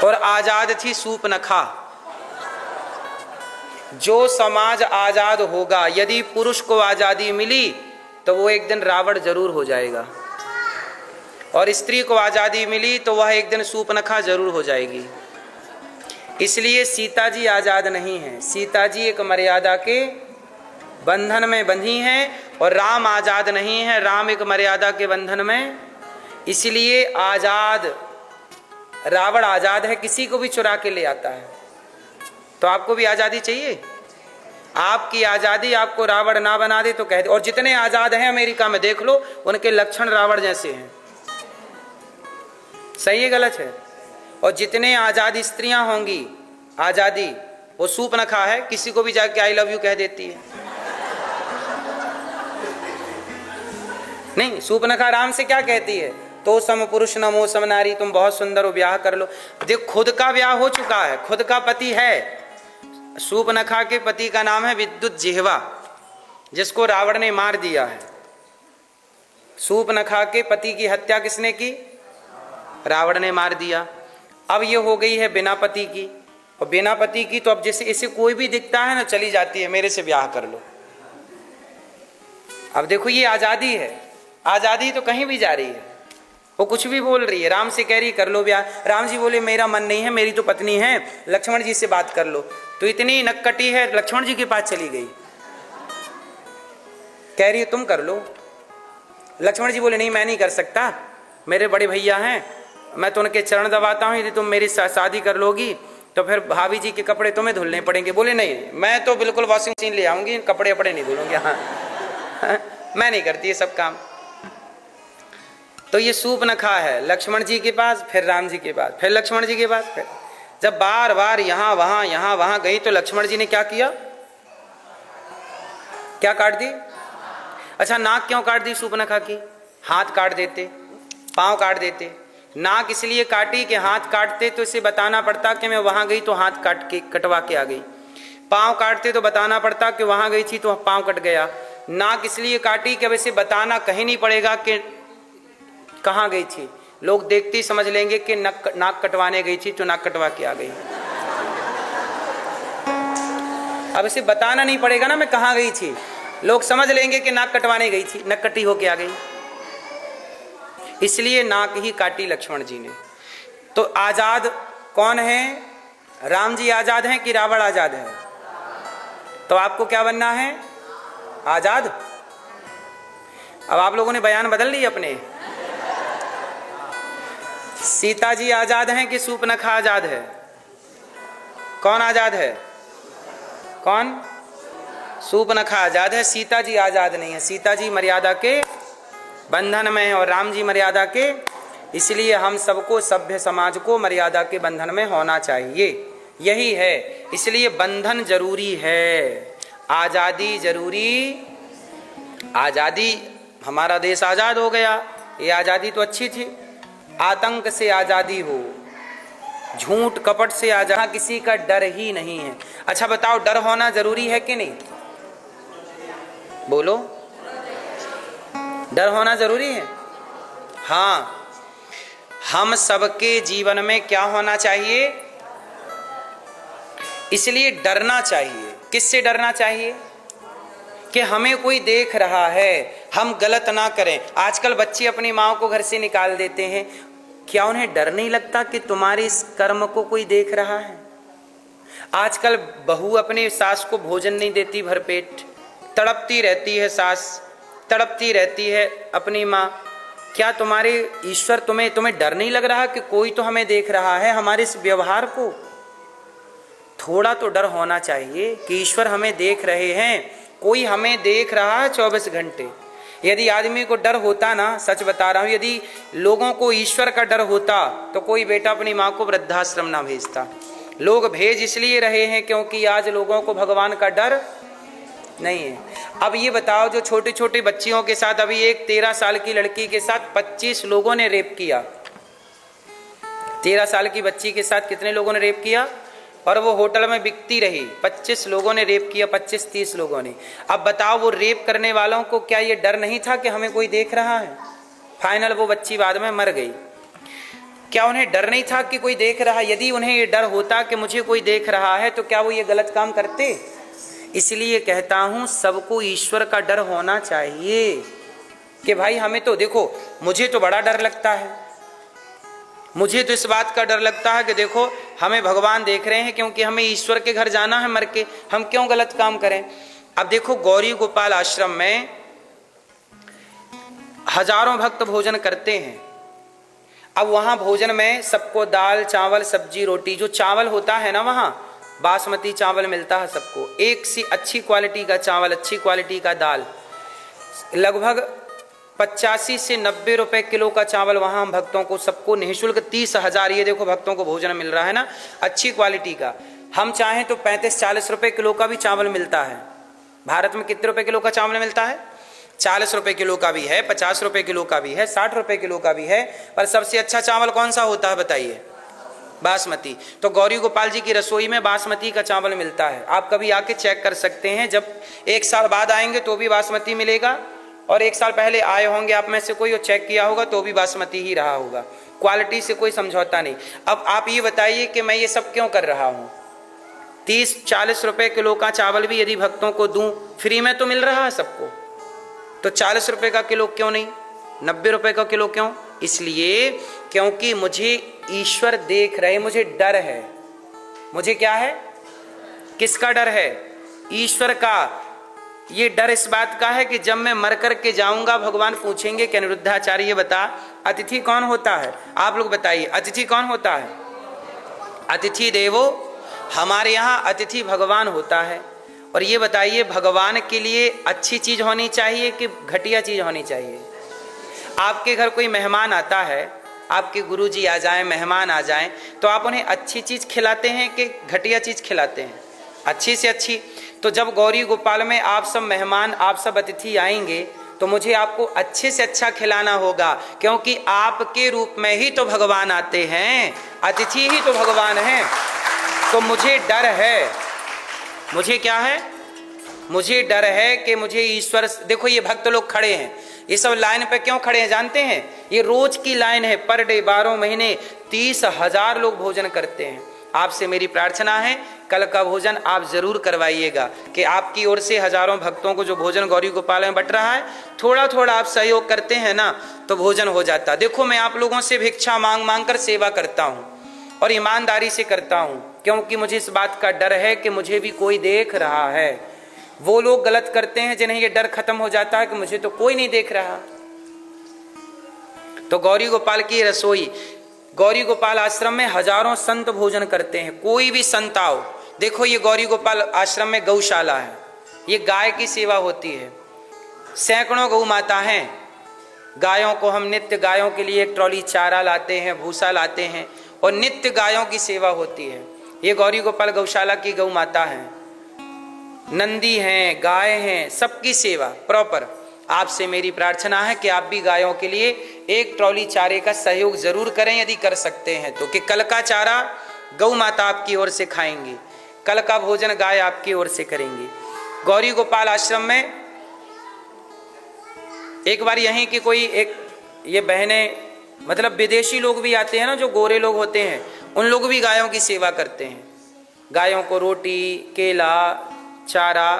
और आजाद थी सूपनखा। जो समाज आजाद होगा, यदि पुरुष को आजादी मिली तो वो एक दिन रावण जरूर हो जाएगा, और स्त्री को आजादी मिली तो वह एक दिन सूपनखा जरूर हो जाएगी। इसलिए सीता जी आजाद नहीं हैं। सीता जी एक मर्यादा के बंधन में बंधी हैं, और राम आजाद नहीं है, राम एक मर्यादा के बंधन में। इसलिए आजाद, रावण आजाद है, किसी को भी चुरा के ले आता है। तो आपको भी आजादी चाहिए? आपकी आजादी आपको रावण ना बना दे तो कह दे। और जितने आजाद हैं अमेरिका में देख लो, उनके लक्षण रावण जैसे हैं। सही है गलत है? और जितने आजादी स्त्रियां होंगी, आजादी वो सूपनखा है, किसी को भी जाके आई लव यू कह देती है। नहीं, सूपनखा राम से क्या कहती है? तो सम पुरुष नमो सम नारी, तुम बहुत सुंदर हो, ब्याह कर लो। देख, खुद का ब्याह हो चुका है, खुद का पति है। सूपनखा के पति का नाम है विद्युत जिह्वा, जिसको रावण ने मार दिया है। सूपनखा के पति की हत्या किसने की? रावण ने मार दिया। अब ये हो गई है बिना पति की, और बिना पति की तो अब जैसे इसे कोई भी दिखता है ना, चली जाती है, मेरे से ब्याह कर लो। अब देखो, ये आजादी है। आजादी तो कहीं भी जा रही है, वो कुछ भी बोल रही है। राम से कह रही कर लो ब्याह, राम जी बोले मेरा मन नहीं है, मेरी तो पत्नी है, लक्ष्मण जी से बात कर लो। तो इतनी नक्कटी है, लक्ष्मण जी के पास चली गई, कह रही है तुम कर लो। लक्ष्मण जी बोले नहीं, मैं नहीं कर सकता, मेरे बड़े भैया हैं, मैं तो उनके चरण दबाता हूं, यदि तुम मेरी शादी कर लोगी तो फिर भाभी जी के कपड़े तुम्हें धुलने पड़ेंगे। बोले नहीं, मैं तो बिल्कुल वॉशिंग मशीन ले आऊंगी, कपड़े वपड़े नहीं धुलूंगी। हाँ, मैं नहीं करती ये सब काम। तो ये सूपनखा है लक्ष्मण जी के पास, फिर राम जी के पास, फिर लक्ष्मण जी के पास। फिर जब बार बार यहां वहां गई तो लक्ष्मण जी ने क्या किया? क्या काट दी? अच्छा, नाक क्यों काट दी सूपनखा की? हाथ काट देते, पांव काट देते। नाक इसलिए काटी कि हाथ काटते तो इसे बताना पड़ता कि मैं वहां गई तो हाथ काट के कटवा के आ गई। पांव काटते तो बताना पड़ता कि वहां गई थी तो पांव कट गया। नाक इसलिए काटी कि अब इसे बताना कहीं नहीं पड़ेगा कि कहाँ गई थी, लोग देखते ही समझ लेंगे कि नाक कटवाने गई थी तो नाक कटवा के आ गई। अब इसे बताना नहीं पड़ेगा ना मैं कहाँ गई थी, लोग समझ लेंगे कि नाक कटवाने गई थी, नक्कटी होके आ गई। इसलिए नाक ही काटी लक्ष्मण जी ने। तो आजाद कौन है? राम जी आजाद हैं कि रावण आजाद है? तो आपको क्या बनना है? आजाद। अब आप लोगों ने बयान बदल लिए अपने। सीता जी आजाद हैं कि सूपनखा आजाद है? कौन आजाद है? कौन? सूपनखा आजाद है, सीता जी आजाद नहीं है। सीता जी मर्यादा के बंधन में है और राम जी मर्यादा के। इसलिए हम सबको, सभ्य समाज को मर्यादा के बंधन में होना चाहिए, यही है। इसलिए बंधन जरूरी है, आजादी जरूरी। आजादी, हमारा देश आजाद हो गया, ये आजादी तो अच्छी थी। आतंक से आजादी हो, झूठ कपट से आजादी, किसी का डर ही नहीं है। अच्छा बताओ, डर होना जरूरी है कि नहीं? बोलो, डर होना जरूरी है? हाँ, हम सबके जीवन में क्या होना चाहिए? इसलिए डरना चाहिए। किससे डरना चाहिए? कि हमें कोई देख रहा है, हम गलत ना करें। आजकल बच्चे अपनी माँ को घर से निकाल देते हैं, क्या उन्हें डर नहीं लगता कि तुम्हारे इस कर्म को कोई देख रहा है? आजकल बहू अपनी सास को भोजन नहीं देती भरपेट, तड़पती रहती है सास, तड़पती रहती है अपनी माँ। क्या तुम्हारे ईश्वर तुम्हें डर नहीं लग रहा कि कोई तो हमें देख रहा है हमारे इस व्यवहार को? थोड़ा तो डर होना चाहिए कि ईश्वर हमें देख रहे हैं, कोई हमें देख रहा है 24 घंटे। यदि आदमी को डर होता ना, सच बता रहा हूं, यदि लोगों को ईश्वर का डर होता तो कोई बेटा अपनी माँ को वृद्धाश्रम ना भेजता। लोग भेज इसलिए रहे हैं क्योंकि आज लोगों को भगवान का डर नहीं है। अब ये बताओ, जो छोटे छोटे बच्चियों के साथ, अभी एक 13 साल की लड़की के साथ 25 लोगों ने रेप किया। 13 साल की बच्ची के साथ कितने लोगों ने रेप किया? और वो होटल में बिकती रही। 25 लोगों ने रेप किया, 25-30 लोगों ने। अब बताओ, वो रेप करने वालों को क्या ये डर नहीं था कि हमें कोई देख रहा है? फाइनल वो बच्ची बाद में मर गई। क्या उन्हें डर नहीं था कि कोई देख रहा है? यदि उन्हें ये डर होता कि मुझे कोई देख रहा है तो क्या वो ये गलत काम करते? इसलिए कहता हूं, सबको ईश्वर का डर होना चाहिए कि भाई हमें तो देखो, मुझे तो बड़ा डर लगता है, मुझे तो इस बात का डर लगता है कि देखो हमें भगवान देख रहे हैं, क्योंकि हमें ईश्वर के घर जाना है मर के, हम क्यों गलत काम करें। अब देखो, गौरी गोपाल आश्रम में हजारों भक्त भोजन करते हैं। अब वहां भोजन में सबको दाल चावल सब्जी रोटी, जो चावल होता है ना, वहां बासमती चावल मिलता है सबको, एक सी अच्छी क्वालिटी का चावल, अच्छी क्वालिटी का दाल, लगभग 85 से 90 रुपए किलो का चावल वहां हम भक्तों को सबको निःशुल्क 30,000, ये देखो भक्तों को भोजन मिल रहा है ना, अच्छी क्वालिटी का। हम चाहें तो 35-40 रुपए किलो का भी चावल मिलता है। भारत में कितने रुपए किलो का चावल मिलता है? 40 रुपए किलो का भी है, 50 रुपए किलो का भी है, 60 रुपए किलो का भी है। पर सबसे अच्छा चावल कौन सा होता है बताइए? बासमती। तो गौरी गोपाल जी की रसोई में बासमती का चावल मिलता है। आप कभी आके चेक कर सकते हैं, जब 1 साल बाद आएंगे तो भी बासमती मिलेगा, और 1 साल पहले आए होंगे आप में से कोई और चेक किया होगा तो भी बासमती ही रहा होगा। क्वालिटी से कोई समझौता नहीं। अब आप ये बताइए कि मैं ये सब क्यों कर रहा हूँ? 30-40 रुपए किलो का चावल भी यदि भक्तों को दूं, फ्री में तो मिल रहा है सबको, तो 40 रुपए का किलो क्यों नहीं, 90 रुपए का किलो क्यों? इसलिए क्योंकि मुझे ईश्वर देख रहे, मुझे डर है। मुझे क्या है? किसका डर है? ईश्वर का। ये डर इस बात का है कि जब मैं मर कर के जाऊंगा, भगवान पूछेंगे कि अनिरुद्धाचार्य बता, अतिथि कौन होता है? आप लोग बताइए, अतिथि कौन होता है? अतिथि देवो, हमारे यहाँ अतिथि भगवान होता है। और ये बताइए, भगवान के लिए अच्छी चीज होनी चाहिए कि घटिया चीज होनी चाहिए? आपके घर कोई मेहमान आता है, आपके गुरुजी आ जाएं, मेहमान आ जाएं, तो आप उन्हें अच्छी चीज खिलाते हैं कि घटिया चीज खिलाते हैं? अच्छी से अच्छी। तो जब गौरी गोपाल में आप सब मेहमान, आप सब अतिथि आएंगे, तो मुझे आपको अच्छे से अच्छा खिलाना होगा, क्योंकि आपके रूप में ही तो भगवान आते हैं, अतिथि ही तो भगवान हैं। तो मुझे डर है, मुझे क्या है? मुझे डर है कि मुझे ईश्वर, देखो ये भक्त लोग खड़े हैं, ये सब लाइन पे क्यों खड़े हैं जानते हैं? ये रोज की लाइन है, पर डे 12 महीने 30,000 लोग भोजन करते हैं। आपसे मेरी प्रार्थना है, कल का भोजन आप जरूर करवाइएगा, कि आपकी ओर से हजारों भक्तों को जो भोजन गौरी गोपाल में बट रहा है, थोड़ा थोड़ा आप सहयोग करते हैं ना, तो भोजन हो जाता। देखो मैं आप लोगों से भिक्षा मांग मांग कर सेवा करता हूँ, और ईमानदारी से करता हूँ, क्योंकि मुझे इस बात का डर है कि मुझे भी कोई देख रहा है। वो लोग गलत करते हैं जिन्हें ये डर खत्म हो जाता है कि मुझे तो कोई नहीं देख रहा। तो गौरी गोपाल की रसोई, गौरी गोपाल आश्रम में हजारों संत भोजन करते हैं। कोई भी संत आओ, देखो ये गौरी गोपाल आश्रम में गौशाला है, ये गाय की सेवा होती है, सैकड़ों गौ माता हैं। गायों को हम नित्य, गायों के लिए एक ट्रॉली चारा लाते हैं, भूसा लाते हैं, और नित्य गायों की सेवा होती है। ये गौरी गोपाल गौशाला की गौ माता हैं, नंदी हैं, गाय हैं, सबकी सेवा प्रॉपर। आपसे मेरी प्रार्थना है कि आप भी गायों के लिए एक ट्रॉली चारे का सहयोग जरूर करें, यदि कर सकते हैं तो, कि कल का चारा गौ माता आपकी ओर से खाएंगी, कल का भोजन गाय आपकी ओर से करेंगी। गौरी गोपाल आश्रम में एक बार यहीं की कोई एक ये बहनें, मतलब विदेशी लोग भी आते हैं ना, जो गोरे लोग होते हैं, उन लोग भी गायों की सेवा करते हैं। गायों को रोटी, केला, चारा,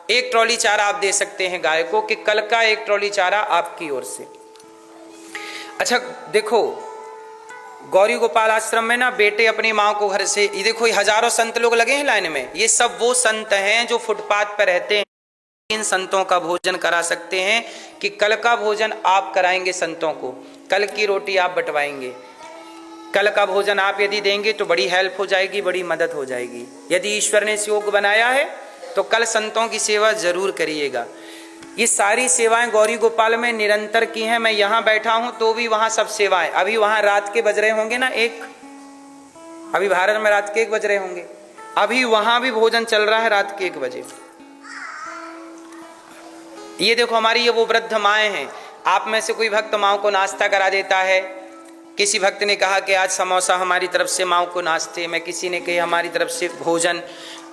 एक ट्रॉली चारा आप दे सकते हैं गाय को, कि कल का एक ट्रॉली चारा आपकी ओर से। अच्छा देखो, गौरी गोपाल आश्रम में ना बेटे अपनी माँ को घर से, ये देखो ये हजारों संत लोग लगे हैं लाइन में, ये सब वो संत हैं जो फुटपाथ पर रहते हैं। इन संतों का भोजन करा सकते हैं कि कल का भोजन आप कराएंगे संतों को, कल की रोटी आप बंटवाएंगे, कल का भोजन आप यदि देंगे तो बड़ी हेल्प हो जाएगी, बड़ी मदद हो जाएगी। यदि ईश्वर ने इस योग बनाया है तो कल संतों की सेवा जरूर करिएगा। ये सारी सेवाएं गौरी गोपाल में निरंतर की हैं। मैं यहां बैठा हूं तो भी वहां सब सेवाएं, अभी वहां रात के बज रहे होंगे ना, अभी भारत में रात के 1 बज रहे होंगे, अभी वहां भी भोजन चल रहा है रात के 1 बजे। ये देखो हमारी ये वो वृद्ध माएँ हैं। आप में से कोई भक्त माँ को नाश्ता करा देता है। किसी भक्त ने कहा कि आज समोसा हमारी तरफ से माँ को नाश्ते में, किसी ने कहा हमारी तरफ से भोजन।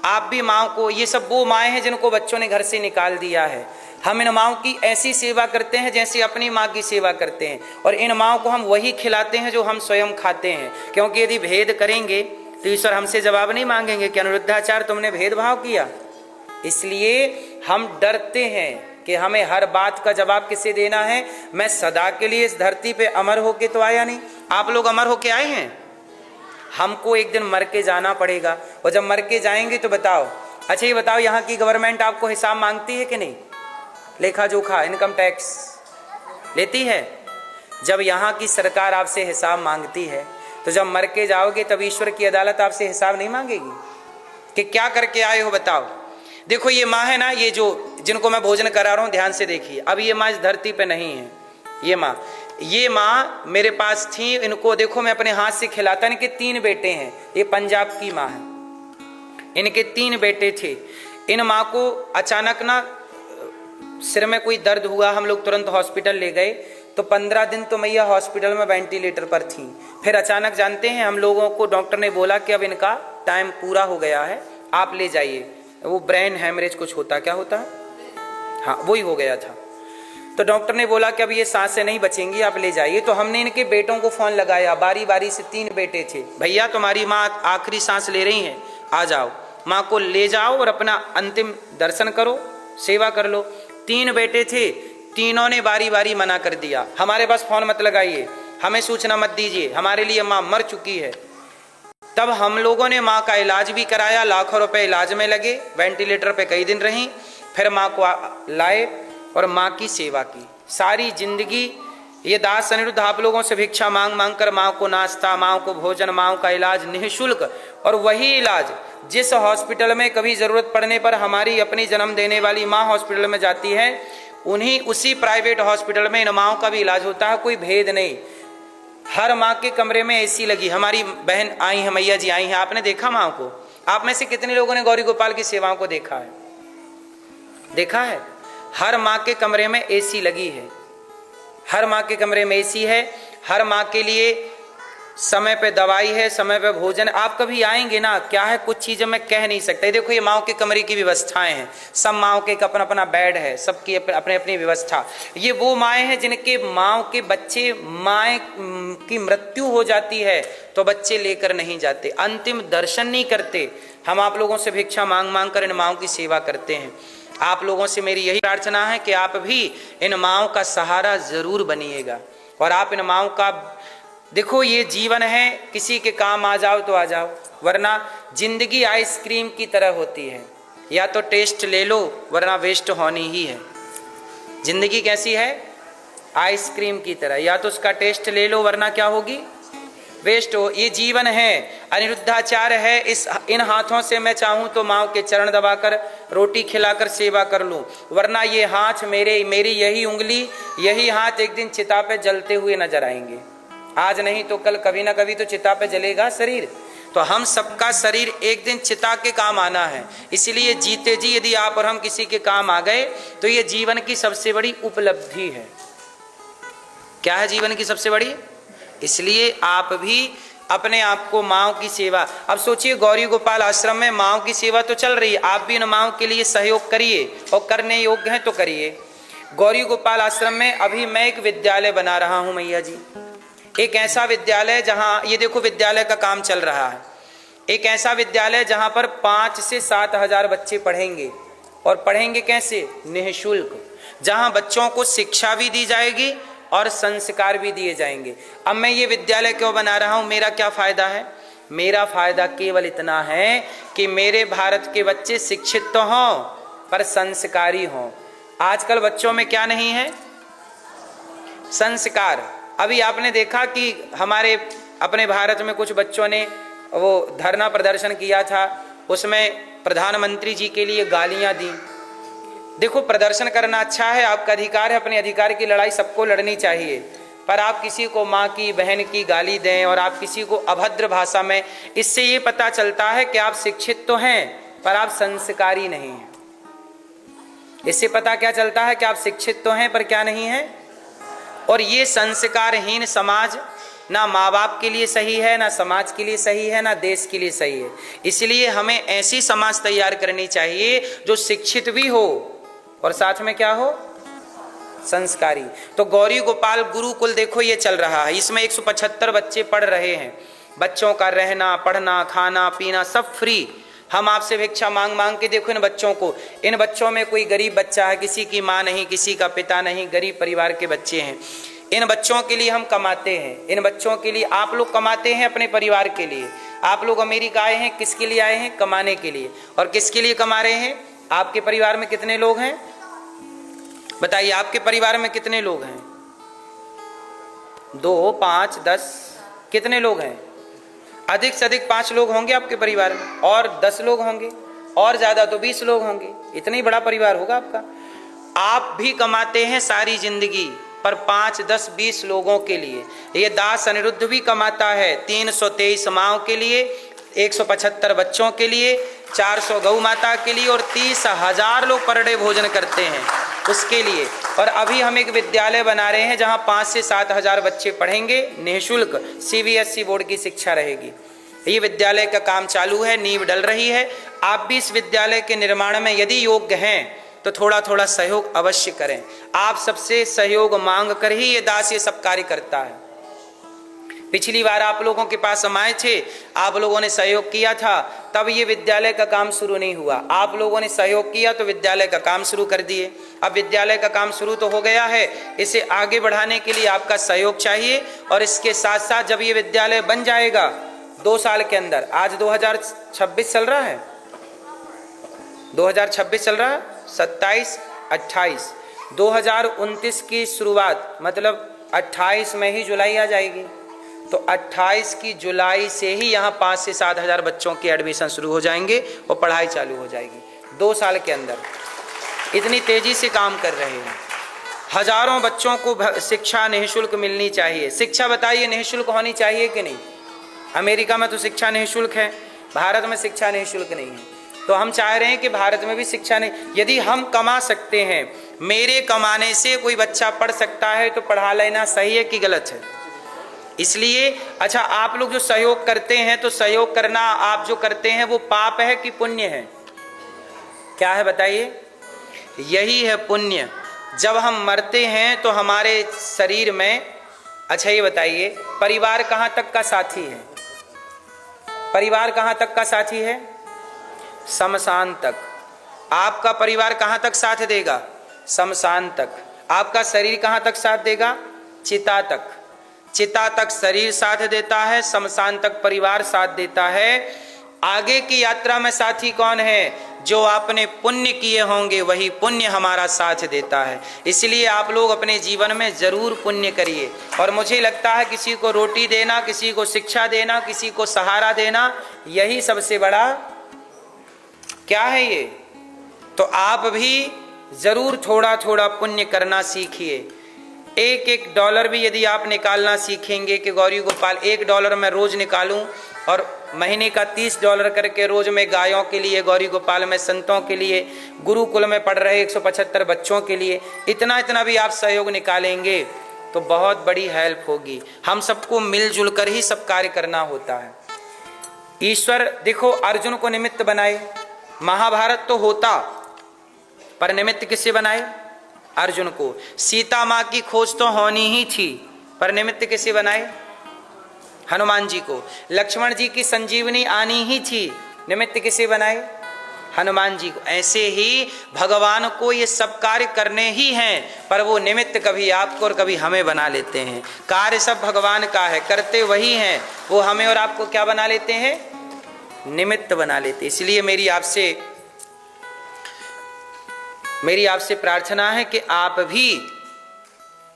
आप भी माँ को, ये सब वो माएँ हैं जिनको बच्चों ने घर से निकाल दिया है। हम इन माँओं की ऐसी सेवा करते हैं जैसे अपनी माँ की सेवा करते हैं, और इन माँओं को हम वही खिलाते हैं जो हम स्वयं खाते हैं। क्योंकि यदि भेद करेंगे तो ईश्वर हमसे जवाब नहीं मांगेंगे कि अनिरुद्धाचार्य तुमने भेदभाव किया। इसलिए हम डरते हैं कि हमें हर बात का जवाब किसे देना है। मैं सदा के लिए इस धरती पे अमर होके तो आया नहीं। आप लोग अमर होके आए हैं, हमको एक दिन मर के जाना पड़ेगा। और जब मर के जाएंगे तो बताओ, अच्छा ये बताओ, यहाँ की गवर्नमेंट आपको हिसाब मांगती है कि नहीं? लेखा जोखा, इनकम टैक्स लेती है? जब यहाँ की सरकार आपसे हिसाब मांगती है तो जब मर के जाओगे तब ईश्वर की अदालत आपसे हिसाब नहीं मांगेगी कि क्या करके आए हो बताओ। देखो ये माँ है ना, ये जो जिनको मैं भोजन करा रहा हूँ, ध्यान से देखिए। अब ये माँ इस धरती पे नहीं है। ये माँ मेरे पास थी, इनको देखो मैं अपने हाथ से खिलाता। इनके 3 बेटे हैं, ये पंजाब की माँ है, इनके 3 बेटे थे। इन माँ को अचानक ना सिर में कोई दर्द हुआ, हम लोग तुरंत हॉस्पिटल ले गए। तो 15 दिन तो मैया हॉस्पिटल में वेंटिलेटर पर थी। फिर अचानक जानते हैं हम लोगों को डॉक्टर ने बोला कि अब इनका टाइम पूरा हो गया है, आप ले जाइए। वो ब्रेन हेमरेज कुछ होता, क्या होता है, हाँ वही हो गया था। तो डॉक्टर ने बोला कि अब ये सांसें नहीं बचेंगी, आप ले जाइए। तो हमने इनके बेटों को फोन लगाया, बारी बारी से 3 बेटे थे। भैया तुम्हारी माँ आखिरी सांस ले रही हैं, आ जाओ, माँ को ले जाओ और अपना अंतिम दर्शन करो, सेवा कर लो। 3 बेटे थे, तीनों ने बारी बारी मना कर दिया। हमारे पास फोन मत लगाइए, हमें सूचना मत दीजिए, हमारे लिए माँ मर चुकी है। तब हम लोगों ने माँ का इलाज भी कराया, लाखों रुपए इलाज में लगे, वेंटिलेटर पे कई दिन रहीं। फिर माँ को लाए और माँ की सेवा की। सारी जिंदगी ये दास अनिरुद्ध आप लोगों से भिक्षा मांग मांग कर माँ को नाश्ता, माँ को भोजन, माँ का इलाज निःशुल्क, और वही इलाज जिस हॉस्पिटल में कभी जरूरत पड़ने पर हमारी अपनी जन्म देने वाली माँ हॉस्पिटल में जाती है, उसी प्राइवेट हॉस्पिटल में इन माँओं का भी इलाज होता है। कोई भेद नहीं। हर माँ के कमरे में एसी लगी। हमारी बहन आई है, मैया जी आई हैं, आपने देखा माँ को? आप में से कितने लोगों ने गौरी गोपाल की सेवाओं को देखा है? देखा है? हर माँ के कमरे में एसी लगी है, हर माँ के कमरे में एसी है, हर माँ के लिए समय पे दवाई है, समय पे भोजन। आप कभी आएंगे ना, क्या है कुछ चीजें मैं कह नहीं सकता। देखो ये माँओं के कमरे की व्यवस्थाएं हैं, सब माँओं के अपना अपना बेड है, सबकी अपनी अपनी व्यवस्था। ये वो माएँ हैं जिनके माँओं के बच्चे, माँ की मृत्यु हो जाती है तो बच्चे लेकर नहीं जाते, अंतिम दर्शन नहीं करते। हम आप लोगों से भिक्षा मांग मांग कर इन माँओं की सेवा करते हैं। आप लोगों से मेरी यही प्रार्थना है कि आप भी इन माँओं का सहारा जरूर बनिएगा। और आप इन माँओं का, देखो ये जीवन है, किसी के काम आ जाओ तो आ जाओ, वरना जिंदगी आइसक्रीम की तरह होती है, या तो टेस्ट ले लो वरना वेस्ट होनी ही है। जिंदगी कैसी है? आइसक्रीम की तरह, या तो उसका टेस्ट ले लो वरना क्या होगी? वेस्ट हो। ये जीवन है, अनिरुद्धाचार्य है। इन हाथों से मैं चाहूं तो माँ के चरण दबाकर रोटी खिलाकर सेवा कर लूं, वरना ये हाथ मेरी यही उंगली, यही हाथ एक दिन चिता पे जलते हुए नजर आएंगे। आज नहीं तो कल, कभी ना कभी तो चिता पे जलेगा शरीर। तो हम सबका शरीर एक दिन चिता के काम आना है। इसलिए जीते जी यदि आप और हम किसी के काम आ गए तो ये जीवन की सबसे बड़ी उपलब्धि है। क्या है जीवन की सबसे बड़ी? इसलिए आप भी अपने आप को माँओं की सेवा, अब सोचिए गौरी गोपाल आश्रम में माँओं की सेवा तो चल रही है, आप भी इन माँओं के लिए सहयोग करिए, और करने योग्य हैं तो करिए। गौरी गोपाल आश्रम में अभी मैं एक विद्यालय बना रहा हूँ मैया जी, एक ऐसा विद्यालय जहाँ, ये देखो विद्यालय का काम चल रहा है, एक ऐसा विद्यालय जहाँ पर 5 से 7 हजार बच्चे पढ़ेंगे। और पढ़ेंगे कैसे? निःशुल्क, जहां बच्चों को शिक्षा भी दी जाएगी और संस्कार भी दिए जाएंगे। अब मैं ये विद्यालय क्यों बना रहा हूं? मेरा क्या फायदा है? मेरा फायदा केवल इतना है कि मेरे भारत के बच्चे शिक्षित तो हों पर संस्कारी हों। आजकल बच्चों में क्या नहीं है? संस्कार। अभी आपने देखा कि हमारे अपने भारत में कुछ बच्चों ने वो धरना प्रदर्शन किया था, उसमें प्रधानमंत्री जी के लिए गालियां दी। देखो, प्रदर्शन करना अच्छा है, आपका अधिकार है, अपने अधिकार की लड़ाई सबको लड़नी चाहिए, पर आप किसी को माँ की, बहन की गाली दें और आप किसी को अभद्र भाषा में, इससे ये पता चलता है कि आप शिक्षित तो हैं पर आप संस्कारी नहीं हैं। इससे पता क्या चलता है कि आप शिक्षित तो हैं पर क्या नहीं है? और ये संस्कारहीन समाज ना माँ बाप के लिए सही है, ना समाज के लिए सही है, ना देश के लिए सही है। इसलिए हमें ऐसी समाज तैयार करनी चाहिए जो शिक्षित भी हो और साथ में क्या हो? संस्कारी। तो गौरी गोपाल गुरुकुल देखो ये चल रहा है, इसमें 175 बच्चे पढ़ रहे हैं। बच्चों का रहना, पढ़ना, खाना पीना सब फ्री। हम आपसे भिक्षा मांग मांग के देखो इन बच्चों को। इन बच्चों में कोई गरीब बच्चा है, किसी की माँ नहीं, किसी का पिता नहीं, गरीब परिवार के बच्चे हैं। इन बच्चों के लिए हम कमाते हैं, इन बच्चों के लिए आप लोग कमाते हैं अपने परिवार के लिए। आप लोग अमेरिका आए हैं, किसके लिए आए हैं? कमाने के लिए। और किसके लिए कमा रहे हैं? आपके परिवार में कितने लोग हैं? बताइए, आपके परिवार में कितने लोग हैं? 2, 5, 10, कितने लोग हैं? अधिक से अधिक 5 लोग होंगे आपके परिवार में, और 10 लोग होंगे, और ज्यादा तो 20 लोग होंगे। इतना ही बड़ा परिवार होगा आपका। आप भी कमाते हैं सारी जिंदगी, पर 5, 10, 20 लोगों के लिए। ये दास अनिरुद्ध भी कमाता है 323 माओं के लिए, 175 बच्चों के लिए, 400 गौ माता के लिए, और 30,000 लोग पर डे भोजन करते हैं उसके लिए। और अभी हम एक विद्यालय बना रहे हैं जहां 5 से 7 हजार बच्चे पढ़ेंगे, निःशुल्क CBSE बोर्ड की शिक्षा रहेगी। ये विद्यालय का काम चालू है, नींव डल रही है। आप भी इस विद्यालय के निर्माण में यदि योग्य हैं तो थोड़ा थोड़ा सहयोग अवश्य करें। आप सबसे सहयोग मांग कर ही ये दास ये सब कार्य करता है। पिछली बार आप लोगों के पास हम आए थे, आप लोगों ने सहयोग किया था, तब ये विद्यालय का काम शुरू नहीं हुआ। आप लोगों ने सहयोग किया तो विद्यालय का काम शुरू कर दिए। अब विद्यालय का काम शुरू तो हो गया है, इसे आगे बढ़ाने के लिए आपका सहयोग चाहिए। और इसके साथ साथ जब ये विद्यालय बन जाएगा 2 साल के अंदर, आज 2026 चल रहा है, 2026 चल रहा है, 27, 28, 2029 की शुरुआत, मतलब 28 में ही जुलाई आ जाएगी। तो 28 की जुलाई से ही यहाँ 5 से 7 हजार बच्चों के एडमिशन शुरू हो जाएंगे और पढ़ाई चालू हो जाएगी 2 साल के अंदर। इतनी तेजी से काम कर रहे हैं। हजारों बच्चों को शिक्षा निःशुल्क मिलनी चाहिए। शिक्षा बताइए निःशुल्क होनी चाहिए कि नहीं? अमेरिका में तो शिक्षा निःशुल्क है, भारत में शिक्षा निःशुल्क नहीं है। तो हम चाह रहे हैं कि भारत में भी शिक्षा नहीं। यदि हम कमा सकते हैं, मेरे कमाने से कोई बच्चा पढ़ सकता है, तो पढ़ा लेना सही है कि गलत है? इसलिए अच्छा, आप लोग जो सहयोग करते हैं, तो सहयोग करना आप जो करते हैं वो पाप है कि पुण्य है? क्या है बताइए? यही है पुण्य। जब हम मरते हैं तो हमारे शरीर में, अच्छा ये बताइए, परिवार कहाँ तक का साथी है? परिवार कहाँ तक का साथी है? शमशान तक। आपका परिवार कहाँ तक साथ देगा? शमशान तक। आपका शरीर कहाँ तक साथ देगा? चिता तक। चिता तक शरीर साथ देता है, शमशान तक परिवार साथ देता है। आगे की यात्रा में साथी कौन है? जो आपने पुण्य किए होंगे वही पुण्य हमारा साथ देता है। इसलिए आप लोग अपने जीवन में जरूर पुण्य करिए। और मुझे लगता है किसी को रोटी देना, किसी को शिक्षा देना, किसी को सहारा देना, यही सबसे बड़ा क्या है ये। तो आप भी जरूर थोड़ा थोड़ा पुण्य करना सीखिए। $1 भी यदि आप निकालना सीखेंगे कि गौरी गोपाल $1 मैं रोज निकालूं और महीने का $30 करके रोज में गायों के लिए, गौरी गोपाल में संतों के लिए, गुरुकुल में पढ़ रहे 175 बच्चों के लिए, इतना भी आप सहयोग निकालेंगे तो बहुत बड़ी हेल्प होगी। हम सबको मिलजुल कर ही सब कार्य करना होता है। ईश्वर देखो अर्जुन को निमित्त बनाए। महाभारत तो होता, पर निमित्त किससे बनाए? अर्जुन को। सीता माँ की खोज तो होनी ही थी, पर निमित्त किसे बनाए? हनुमान जी को। लक्ष्मण जी की संजीवनी आनी ही थी, निमित्त किसे बनाए? हनुमान जी को। ऐसे ही भगवान को ये सब कार्य करने ही हैं, पर वो निमित्त कभी आपको और कभी हमें बना लेते हैं। कार्य सब भगवान का है, करते वही हैं, वो हमें और आपको क्या बना लेते हैं? निमित्त बना लेते। इसलिए मेरी आपसे प्रार्थना है कि आप भी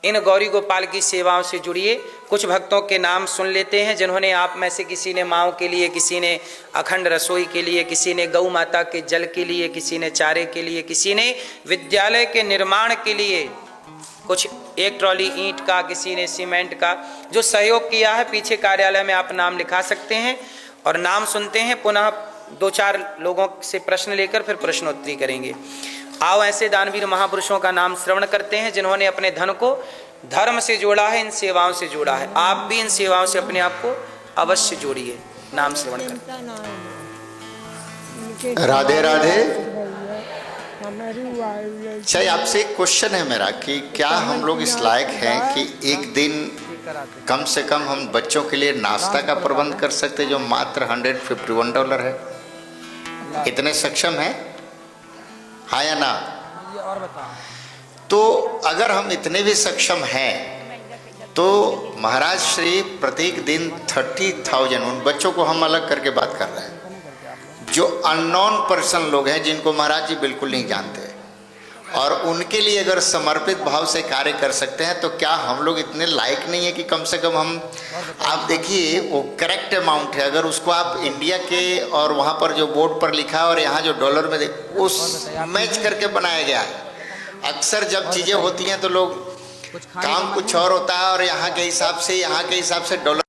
इन गौरी गोपाल की सेवाओं से जुड़िए। कुछ भक्तों के नाम सुन लेते हैं जिन्होंने, आप में से किसी ने माँओं के लिए, किसी ने अखंड रसोई के लिए, किसी ने गौ माता के जल के लिए, किसी ने चारे के लिए, किसी ने विद्यालय के निर्माण के लिए, कुछ एक ट्रॉली ईंट का, किसी ने सीमेंट का, जो सहयोग किया है। पीछे कार्यालय में आप नाम लिखा सकते हैं और नाम सुनते हैं। पुनः 2-4 लोगों से प्रश्न लेकर फिर प्रश्नोत्तरी करेंगे। आओ ऐसे दानवीर महापुरुषों का नाम श्रवण करते हैं जिन्होंने अपने धन को धर्म से जोड़ा है, इन सेवाओं से जोड़ा है। आप भी इन सेवाओं से अपने आप को अवश्य जोड़िए। नाम श्रवण करते हैं। राधे राधे। चाहे आपसे एक क्वेश्चन है मेरा कि क्या हम लोग इस लायक हैं कि एक दिन कम से कम हम बच्चों के लिए नाश्ता का प्रबंध कर सकते जो मात्र $151 है? इतने सक्षम हैं? हाँ या ना? और बताओ। तो अगर हम इतने भी सक्षम हैं तो महाराज श्री प्रत्येक दिन 30,000, उन बच्चों को हम अलग करके बात कर रहे हैं जो अननोन पर्सन लोग हैं, जिनको महाराज जी बिल्कुल नहीं जानते, और उनके लिए अगर समर्पित भाव से कार्य कर सकते हैं तो क्या हम लोग इतने लायक नहीं है कि कम से कम हम, आप देखिए वो करेक्ट अमाउंट है, अगर उसको आप इंडिया के और वहाँ पर जो बोर्ड पर लिखा है और यहाँ जो डॉलर में उस मैच करके बनाया गया है। अक्सर जब चीज़ें होती हैं तो लोग काम कुछ और होता है और यहाँ के हिसाब से डॉलर